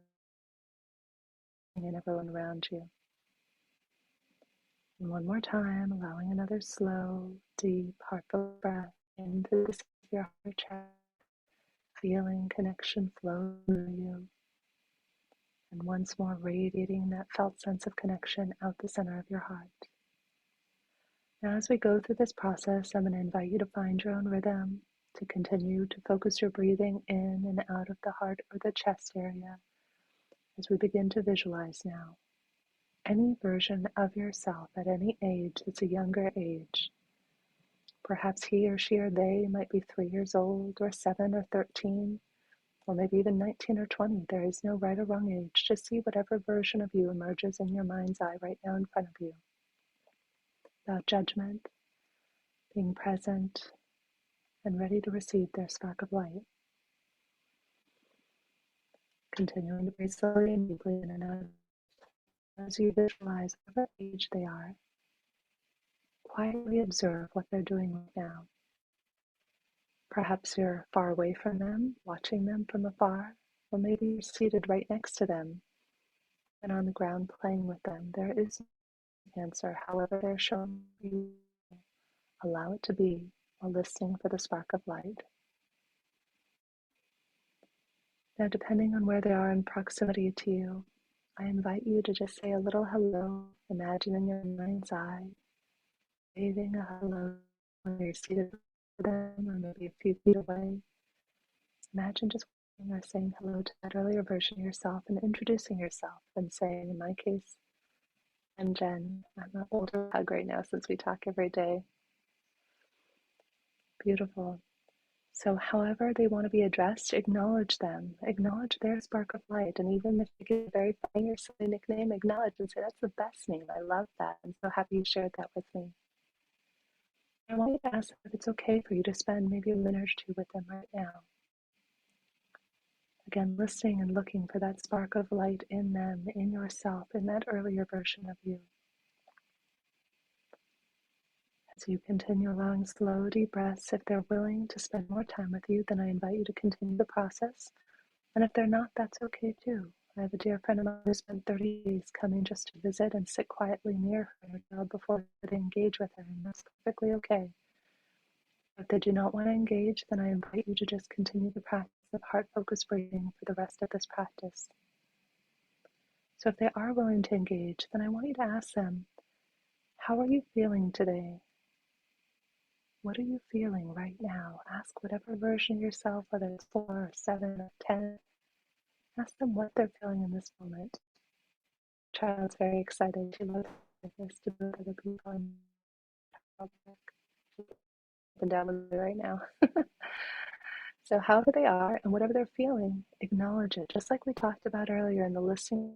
everyone around you. And one more time, allowing another slow, deep, heartfelt breath into the center of your heart chest, feeling connection flow through you. And once more, radiating that felt sense of connection out the center of your heart. Now, as we go through this process, I'm going to invite you to find your own rhythm, to continue to focus your breathing in and out of the heart or the chest area as we begin to visualize now. Any version of yourself at any age that's a younger age. Perhaps he or she or they might be 3 years old, or 7 or 13, or maybe even 19 or 20. There is no right or wrong age. Just see whatever version of you emerges in your mind's eye right now in front of you. Without judgment, being present and ready to receive their spark of light. Continuing to breathe slowly and deeply in and out as you visualize whatever age they are. quietly observe what they're doing right now. Perhaps you're far away from them, watching them from afar, or maybe you're seated right next to them and on the ground playing with them. There is no answer, however they're showing you. Allow it to be while listening for the spark of light. Now, depending on where they are in proximity to you, I invite you to just say a little hello, imagine in your mind's eye, waving a hello when you're seated with them or maybe a few feet away. Imagine just waving or saying hello to that earlier version of yourself and introducing yourself and saying, in my case, I'm Jen. I'm an older hug right now since we talk every day. Beautiful. So however they want to be addressed, acknowledge them. Acknowledge their spark of light. And even if you get a very funny or silly nickname, acknowledge and say, that's the best name. I love that. I'm so happy you shared that with me. I want you to ask them if it's okay for you to spend maybe a minute or two with them right now. Again, listening and looking for that spark of light in them, in yourself, in that earlier version of you. As you continue allowing slow, deep breaths, if they're willing to spend more time with you, then I invite you to continue the process. And if they're not, that's okay too. I have a dear friend of mine who spent 30 days coming just to visit and sit quietly near her and her child before they engage with her, and that's perfectly okay. If they do not want to engage, then I invite you to just continue the practice of heart-focused breathing for the rest of this practice. So if they are willing to engage, then I want you to ask them, how are you feeling today? What are you feeling right now? Ask whatever version of yourself, whether it's 4 or 7 or 10, ask them what they're feeling in this moment. Child's very excited. She loves this to be with other people and up and down with me right now. So however they are and whatever they're feeling, acknowledge it. Just like we talked about earlier in the listening,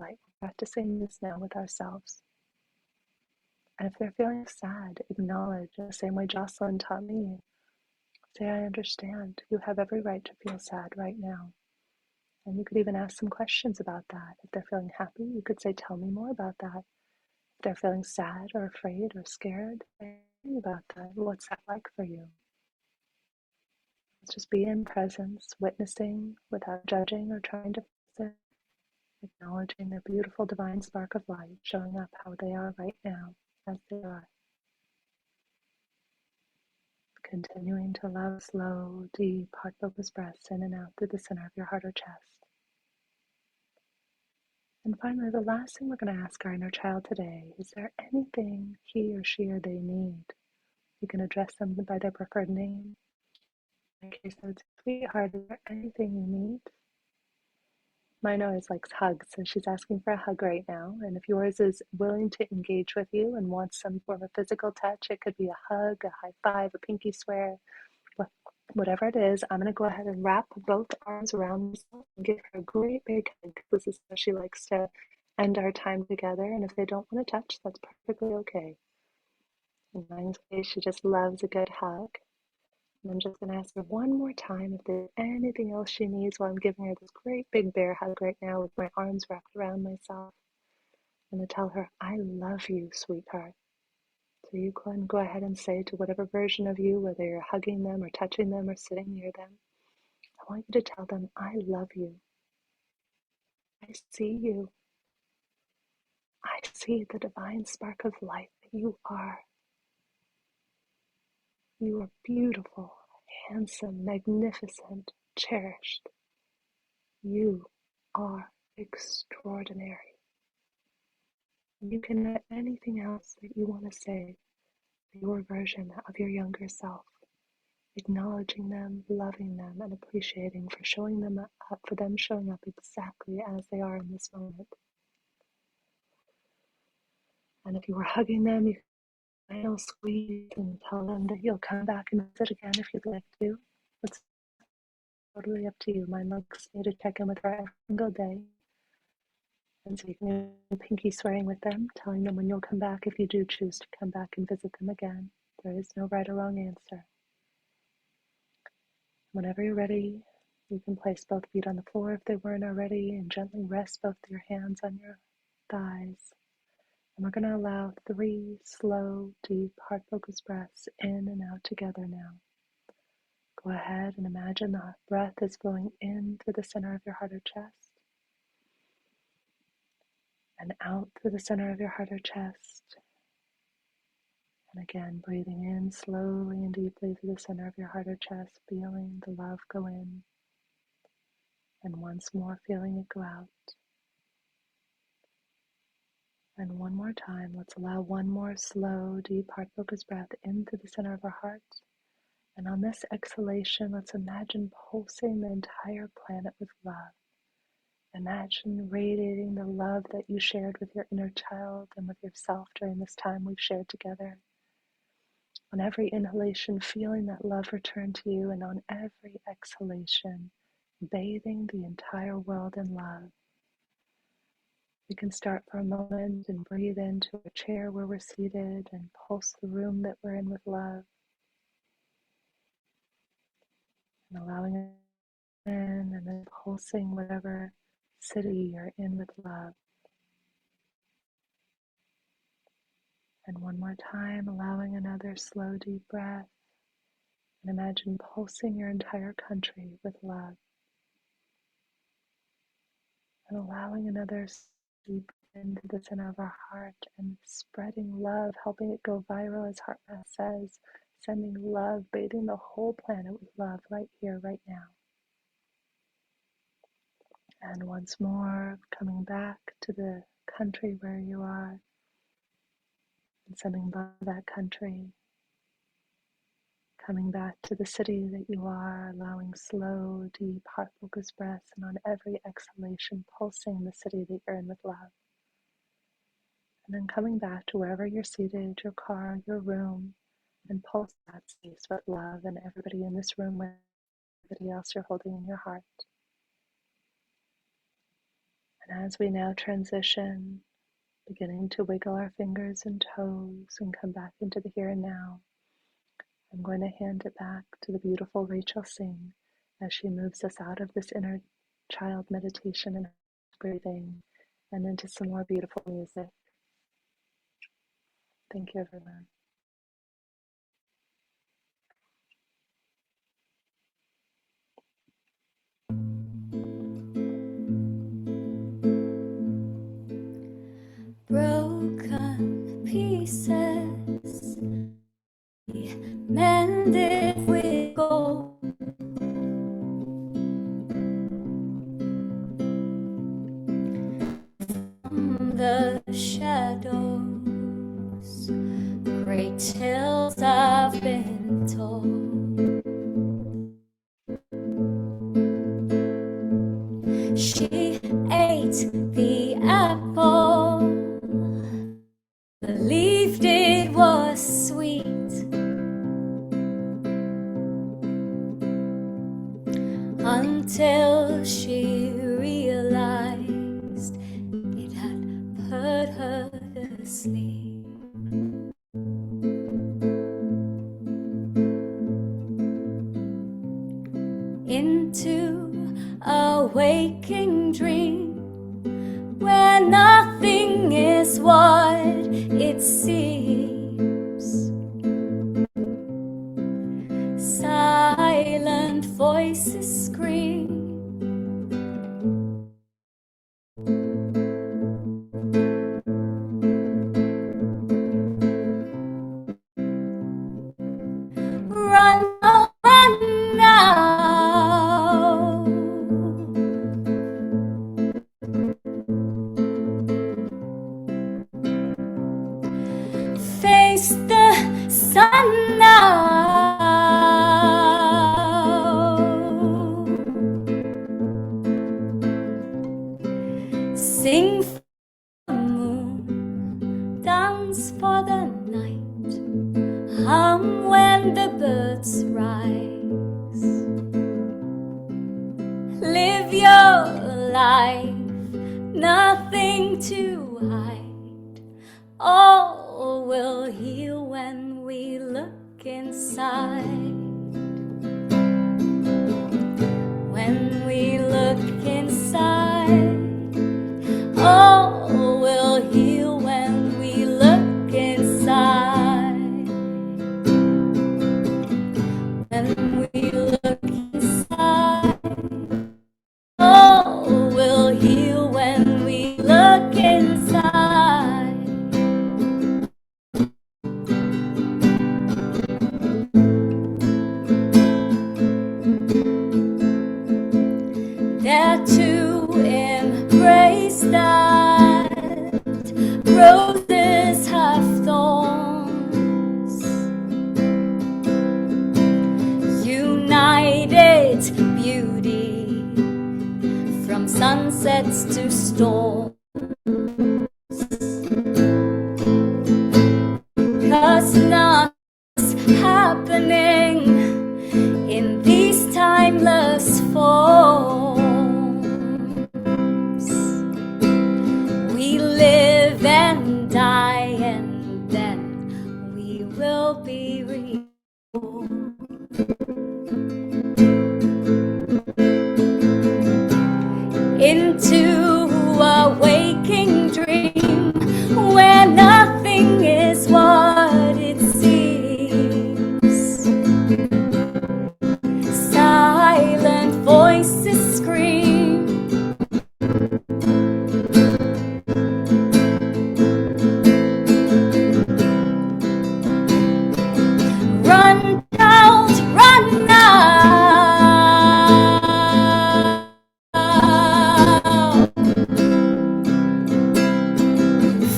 like practicing this now with ourselves. And if they're feeling sad, acknowledge the same way Jocelyn taught me. Say, I understand. You have every right to feel sad right now. And you could even ask some questions about that. If they're feeling happy, you could say, tell me more about that. If they're feeling sad or afraid or scared, tell me about that. What's that like for you? Let's just be in presence, witnessing without judging or trying to fix it, acknowledging the beautiful divine spark of light showing up how they are right now, as they are. Continuing to allow slow, deep, heart-focused breaths in and out through the center of your heart or chest. And finally, the last thing we're going to ask our inner child today, is there anything he or she or they need? You can address them by their preferred name. In case I would say, sweetheart, is there anything you need? Mine always likes hugs, so she's asking for a hug right now. And if yours is willing to engage with you and wants some form of physical touch, it could be a hug, a high five, a pinky swear, whatever it is. I'm going to go ahead and wrap both arms around myself and give her a great big hug. This is how she likes to end our time together. And if they don't want to touch, that's perfectly okay. In mine's case, she just loves a good hug. And I'm just going to ask her one more time if there's anything else she needs while I'm giving her this great big bear hug right now with my arms wrapped around myself. I'm going to tell her, I love you, sweetheart. So you can go ahead and say to whatever version of you, whether you're hugging them or touching them or sitting near them, I want you to tell them, I love you. I see you. I see the divine spark of light that you are. You are beautiful, handsome, magnificent, cherished. You are extraordinary. You can add anything else that you want to say to your version of your younger self, acknowledging them, loving them, and appreciating for showing them up, for them showing up exactly as they are in this moment. And if you were hugging them, you can final squeeze and tell them that you'll come back and visit again if you'd like to. It's totally up to you. Mine likes me to check in with her every single day. And so you can do pinky swearing with them, telling them when you'll come back if you do choose to come back and visit them again. There is no right or wrong answer. Whenever you're ready, you can place both feet on the floor if they weren't already and gently rest both your hands on your thighs And we're going to allow 3 slow, deep, heart-focused breaths in and out together now. Go ahead and imagine the breath is flowing in through the center of your heart or chest and out through the center of your heart or chest. And again, breathing in slowly and deeply through the center of your heart or chest, feeling the love go in. And once more, feeling it go out. And one more time, let's allow one more slow, deep, heart-focused breath in through the center of our heart. And on this exhalation, let's imagine pulsing the entire planet with love. Imagine radiating the love that you shared with your inner child and with yourself during this time we've shared together. On every inhalation, feeling that love return to you, and on every exhalation, bathing the entire world in love. We can start for a moment and breathe into a chair where we're seated and pulse the room that we're in with love. And allowing it in and then pulsing whatever city you're in with love. And one more time, allowing another slow, deep breath. And imagine pulsing your entire country with love. And allowing another deep into the center of our heart and spreading love, helping it go viral, as HeartMath says, sending love, bathing the whole planet with love right here, right now. And once more, coming back to the country where you are and sending love to that country. Coming back to the city that you are, allowing slow, deep, heart-focused breaths, and on every exhalation, pulsing the city that you're in with love. And then coming back to wherever you're seated, your car, your room, and pulse that space with love and everybody in this room with everybody else you're holding in your heart. And as we now transition, beginning to wiggle our fingers and toes and come back into the here and now, I'm going to hand it back to the beautiful Reachel Singh as she moves us out of this inner child meditation and breathing and into some more beautiful music. Thank you, everyone. Broken pieces mended with gold. From the shadows, great tales have been told. She ate the apple, believed it was sweet, until she realized it had put her to sleep. Into a waking dream where nothing is what it seems. Silent voices scream. Run away now. Face the sun now. Sing for the moon, dance for the night, hum when the birds rise. Live your life, nothing to hide. All will heal when we look inside. When we look inside, all will heal when we roses have thorns. United beauty from sunsets to storms. 'Cause nothing's happening in these timeless forms. We live and die, and then we will be reborn. Into a waking dream where nothing is what it seems. Silent voices scream. Run, child, run now.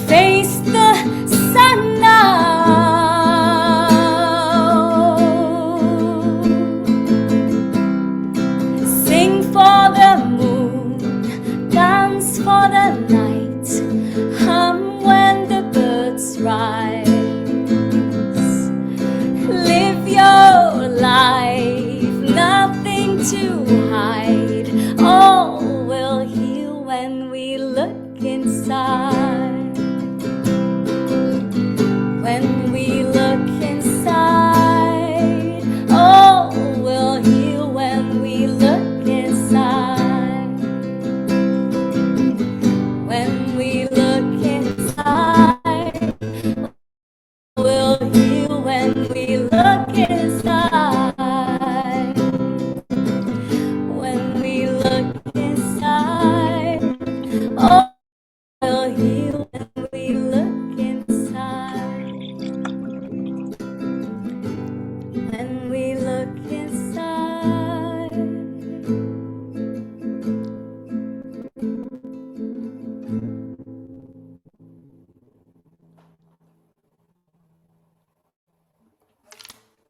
Face the sun now. Sing for the moon, dance for the night, hum when the birds rise. Live your life, nothing to hide. All will heal when we look inside. When we look inside, all will heal when we look inside. When we look inside, will heal when we look inside. When we look inside, all will heal when we look inside. When we look inside.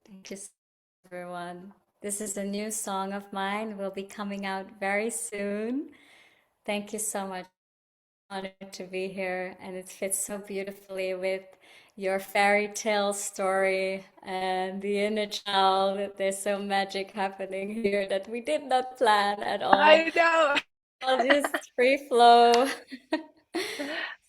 Thank you, everyone. This is a new song of mine. Will be coming out very soon. Thank you so much. Honored to be here, and it fits so beautifully with your fairy tale story and the inner child. There's so magic happening here that we did not plan at all. I know. All just free flow.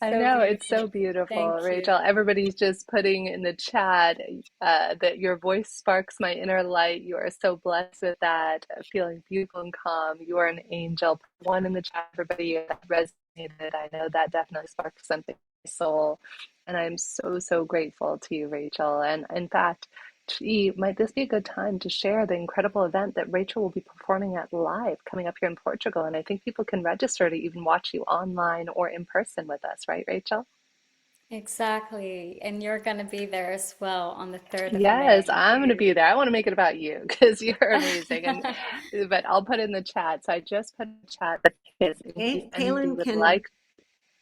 I So know, it's so beautiful. beautiful, Thank you. Rachel. Everybody's just putting in the chat that your voice sparks my inner light. You are so blessed with that, feeling beautiful and calm. You are an angel. One in the chat, everybody, that resonated. I know that definitely sparked something in my soul. And I'm so, so grateful to you, Rachel. And in fact, gee, might this be a good time to share the incredible event that Rachel will be performing at live coming up here in Portugal? And I think people can register to even watch you online or in person with us, right, Rachel? Exactly. And you're going to be there as well on the 3rd of Yes, May. I'm going to be there. I want to make it about you because you're amazing. And but I'll put in the chat. So I just put in the chat that in case anybody would like.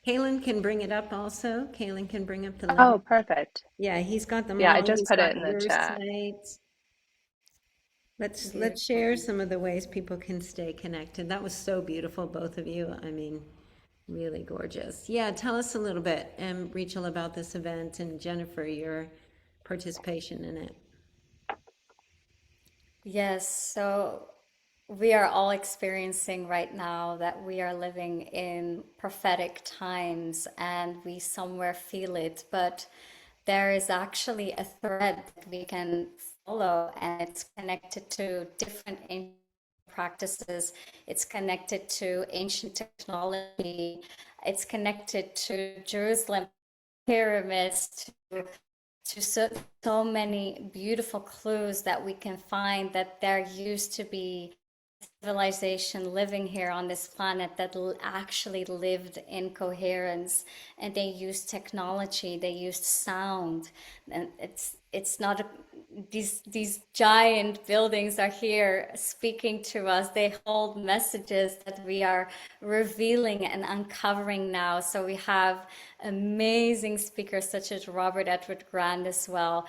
Kalen can bring it up also. Kalen can bring up the Oh, link. perfect. Yeah, he's got them Yeah, I all. just He's put it got in the your chat. site. Let's Beautiful. share some of the ways people can stay connected. That was so beautiful, both of you. I mean, really gorgeous. Yeah, tell us a little bit, Rachel, about this event, and Jennifer, your participation in it. Yes, so we are all experiencing right now that we are living in prophetic times and we somewhere feel it, but there is actually a thread that we can follow, and it's connected to different ancient practices. It's connected to ancient technology. It's connected to Jerusalem pyramids, to so many beautiful clues that we can find that there used to be civilization living here on this planet that actually lived in coherence, and they used technology, they used sound, and it's not a these giant buildings are here speaking to us. They hold messages that we are revealing and uncovering now. So we have amazing speakers such as Robert Edward Grant as well,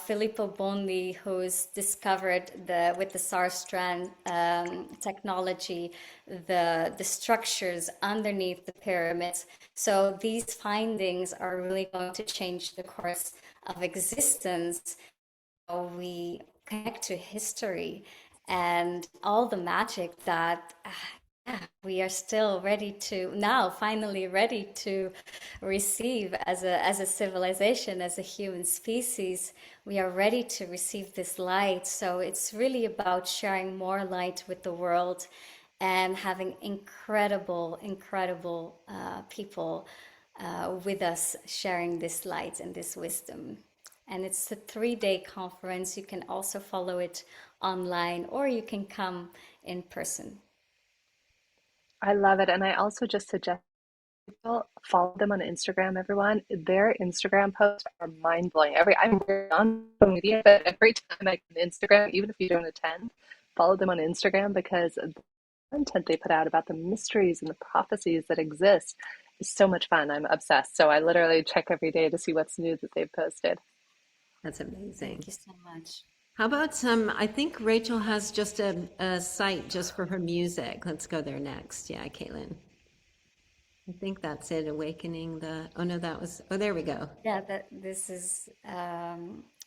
Filippo Bondi, who's discovered with the SAR strand technology the structures underneath the pyramids. So these findings are really going to change the course of existence, how we connect to history and all the magic that yeah, we are still ready to now, finally ready to receive as a civilization, as a human species. We are ready to receive this light. So it's really about sharing more light with the world and having incredible people with us sharing this light and this wisdom. And it's a 3-day conference. You can also follow it online or you can come in person. I love it. And I also just suggest people follow them on Instagram, everyone. Their Instagram posts are mind blowing. I'm on social media, but every time I can Instagram, even if you don't attend, follow them on Instagram because the content they put out about the mysteries and the prophecies that exist is so much fun. I'm obsessed. So I literally check every day to see what's new that they've posted. That's amazing. Thank you so much. How about some, I think Rachel has just a site just for her music. Let's go there next. Yeah, Caitlin. I think that's it. Awakening the, oh no, that was, oh, there we go. Yeah, this is,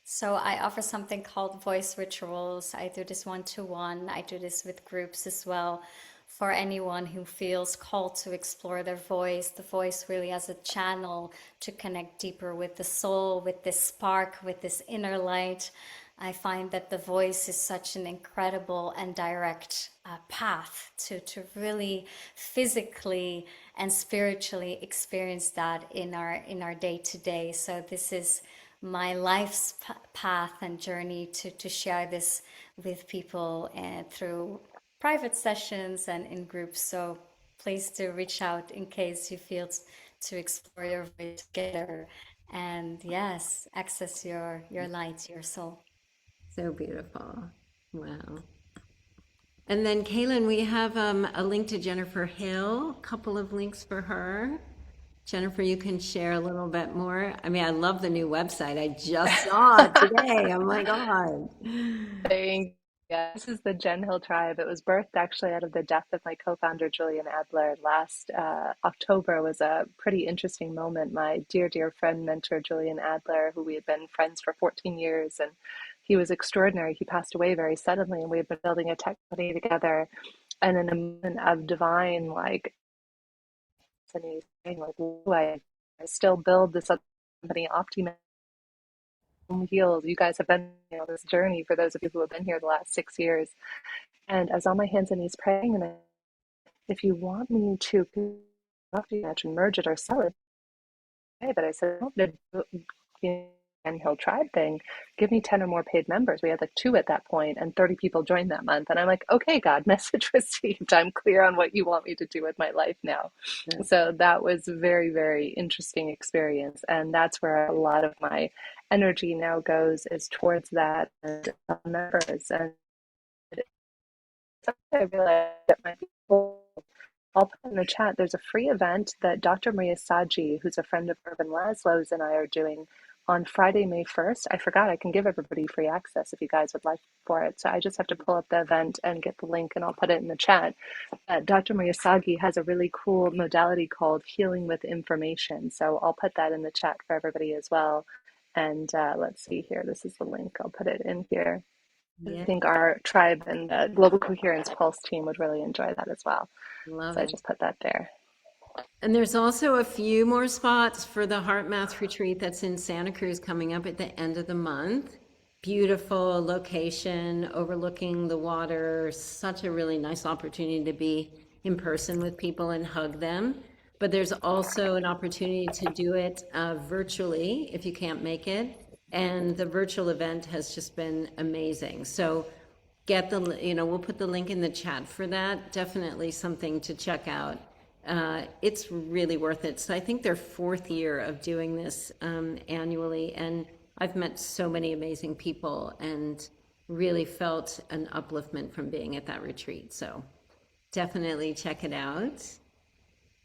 so I offer something called voice rituals. I do this one-to-one. I do this with groups as well for anyone who feels called to explore their voice, the voice really as a channel to connect deeper with the soul, with this spark, with this inner light. I find that the voice is such an incredible and direct path to really physically and spiritually experience that in our day to day. So this is my life's path and journey to share this with people through private sessions and in groups. So please do reach out in case you feel to explore your voice together and yes, access your light, your soul. So beautiful. Wow. And then Kaylin, we have a link to Jennifer Hill, a couple of links for her. Jennifer, you can share a little bit more. I mean, I love the new website. I just saw it today. Oh my God. Thank Yeah, this is the Jen Hill Tribe. It was birthed actually out of the death of my co-founder Julian Adler. Last October was a pretty interesting moment. My dear friend, mentor Julian Adler, who we had been friends for 14 years, and he was extraordinary. He passed away very suddenly, and we had been building a tech company together. And in a moment of divine, like, and he's saying, like, I still build this other company, Optimus Heals. You guys have been, this journey for those of you who have been here the last 6 years. And I was on my hands and knees praying, and if you want me to imagine merge it or sell it, okay. But I said, I don't want to do and Hill Tribe thing. Give me 10 or more paid members. We had like 2 at that point, and 30 people joined that month. And I'm like, okay, God, message received. I'm clear on what you want me to do with my life now. Yeah. So that was a very interesting experience. And that's where a lot of my energy now goes, is towards that and members. And I realized that my people, I'll put in the chat, there's a free event that Dr. Maria Saji, who's a friend of Irvin Laszlo's, and I are doing on Friday, May 1st. I forgot I can give everybody free access if you guys would like for it. So I just have to pull up the event and get the link, and I'll put it in the chat. Dr. Maria Sagi has a really cool modality called healing with information. So I'll put that in the chat for everybody as well. And let's see here. This is the link. I'll put it in here. Yeah. I think our tribe and the Global Coherence Pulse team would really enjoy that as well. Love So I it. just put that there. And there's also a few more spots for the HeartMath retreat that's in Santa Cruz coming up at the end of the month. Beautiful location, overlooking the water. Such a really nice opportunity to be in person with people and hug them. But there's also an opportunity to do it virtually if you can't make it. And the virtual event has just been amazing. So get the, we'll put the link in the chat for that. Definitely something to check out. It's really worth it. So I think their 4th year of doing this annually, and I've met so many amazing people and really felt an upliftment from being at that retreat. So definitely check it out.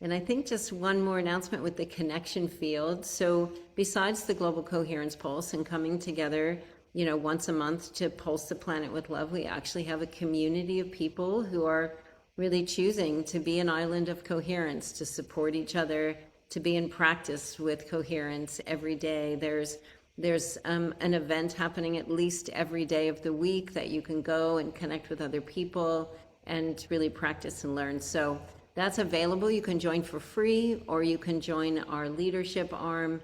And I think just one more announcement with the connection field. So besides the Global Coherence Pulse and coming together, once a month to pulse the planet with love, we actually have a community of people who are really choosing to be an island of coherence, to support each other, to be in practice with coherence every day. There's an event happening at least every day of the week that you can go and connect with other people and really practice and learn. So that's available. You can join for free, or you can join our leadership arm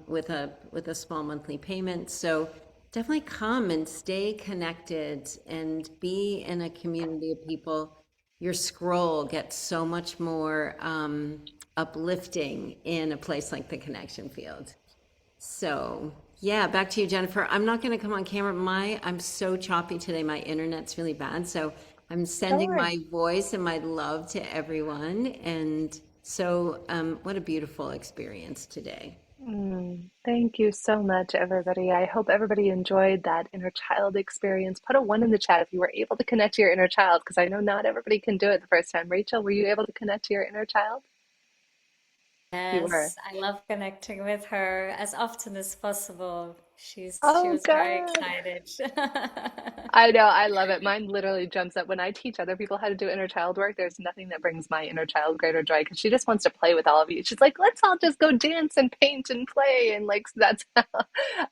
with a small monthly payment. So definitely come and stay connected and be in a community of people. Your scroll gets so much more uplifting in a place like the connection field. So yeah, back to you, Jennifer. I'm not going to come on camera. I'm so choppy today. My internet's really bad. So I'm sending my voice and my love to everyone. And so what a beautiful experience today. Thank you so much, everybody. I hope everybody enjoyed that inner child experience. Put a 1 in the chat if you were able to connect to your inner child, because I know not everybody can do it the first time. Rachel, were you able to connect to your inner child? You were. Yes, I love connecting with her as often as possible. She Oh, was very God. excited. I know, I love it. Mine literally jumps up when I teach other people how to do inner child work. There's nothing that brings my inner child greater joy because she just wants to play with all of you. She's like, let's all just go dance and paint and play. And like, that's how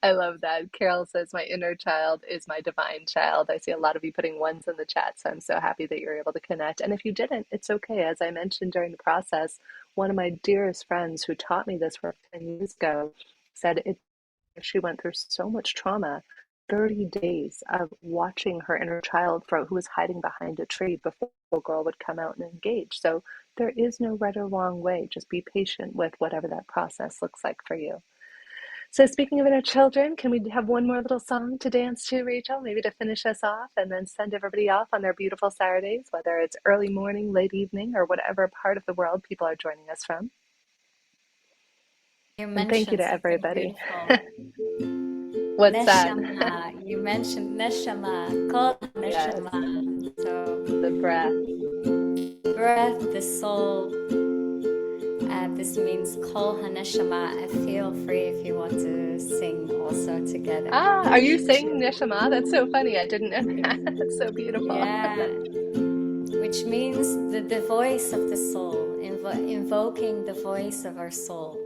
I love that. Carol says, my inner child is my divine child. I see a lot of you putting 1s in the chat, so I'm so happy that you're able to connect. And if you didn't, it's okay. As I mentioned during the process, one of my dearest friends who taught me this work 10 years ago said she went through so much trauma, 30 days of watching her inner child who was hiding behind a tree before a girl would come out and engage. So there is no right or wrong way. Just be patient with whatever that process looks like for you. So speaking of inner children, can we have one more little song to dance to, Rachel? Maybe to finish us off and then send everybody off on their beautiful Saturdays, whether it's early morning, late evening, or whatever part of the world people are joining us from. You And thank you mentioned to something everybody. beautiful. What's that? Neshama. You mentioned neshama, call Yes, neshama. So the breath. breath, the soul. This means kol haneshama. Feel free if you want to sing also together. Ah, are you singing Neshama? That's so funny. I didn't know that. That's so beautiful. Yeah, which means the voice of the soul, invoking the voice of our soul.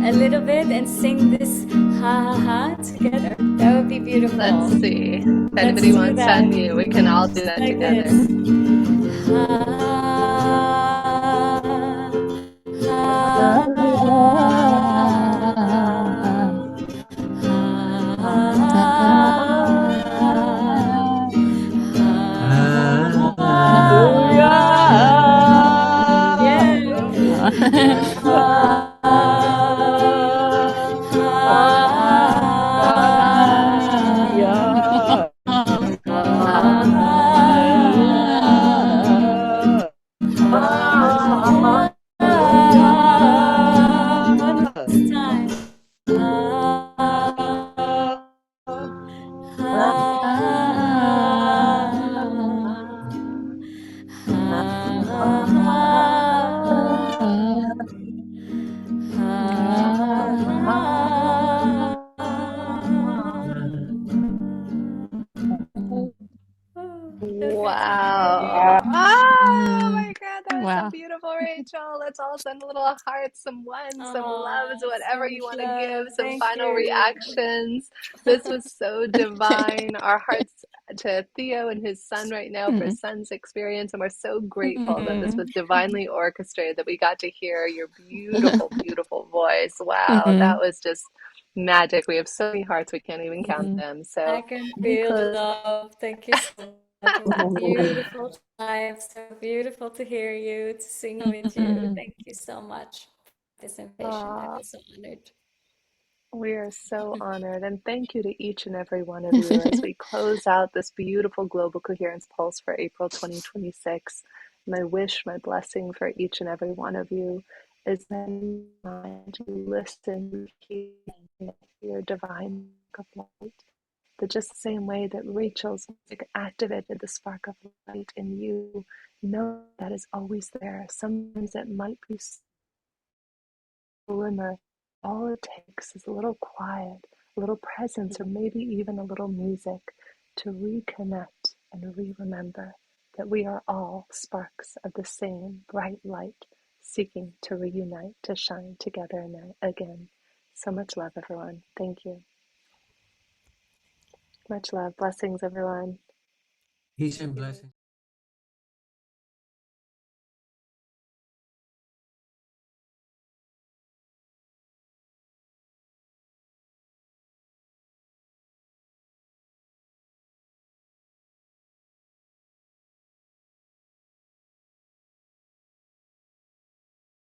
a little bit and sing this ha ha ha together? That would be beautiful. Let's see. If Let's anybody do wants to that. unmute, we can all do that Like together. this. Ha, ha, one last time. Wow. Oh my God, that was so Wow. beautiful, Rachel. Let's all send a little heart, some ones, some loves, So whatever much you want to love. give, some Thank final you. reactions. This was so divine. Our hearts to Theo and his son right now for his son's experience. And we're so grateful that this was divinely orchestrated, that we got to hear your beautiful, beautiful voice. Wow, that was just magic. We have so many hearts, we can't even count them. So I can let me feel the close. love. Thank you so much. It was a beautiful time. So beautiful to hear you, to sing with you. Thank you so much for this invitation. I feel so honored. We are so honored, and thank you to each and every one of you as we close out this beautiful Global Coherence Pulse for April 2026. My wish, my blessing for each and every one of you is that you mind to listen, hear your divine spark of light. That just the same way that Rachel's music activated the spark of light in you, know that is always there. Sometimes it might be glimmer. All it takes is a little quiet, a little presence, or maybe even a little music to reconnect and re-remember that we are all sparks of the same bright light, seeking to reunite, to shine together again. So much love, everyone. Thank you. Much love. Blessings, everyone. Peace and blessings.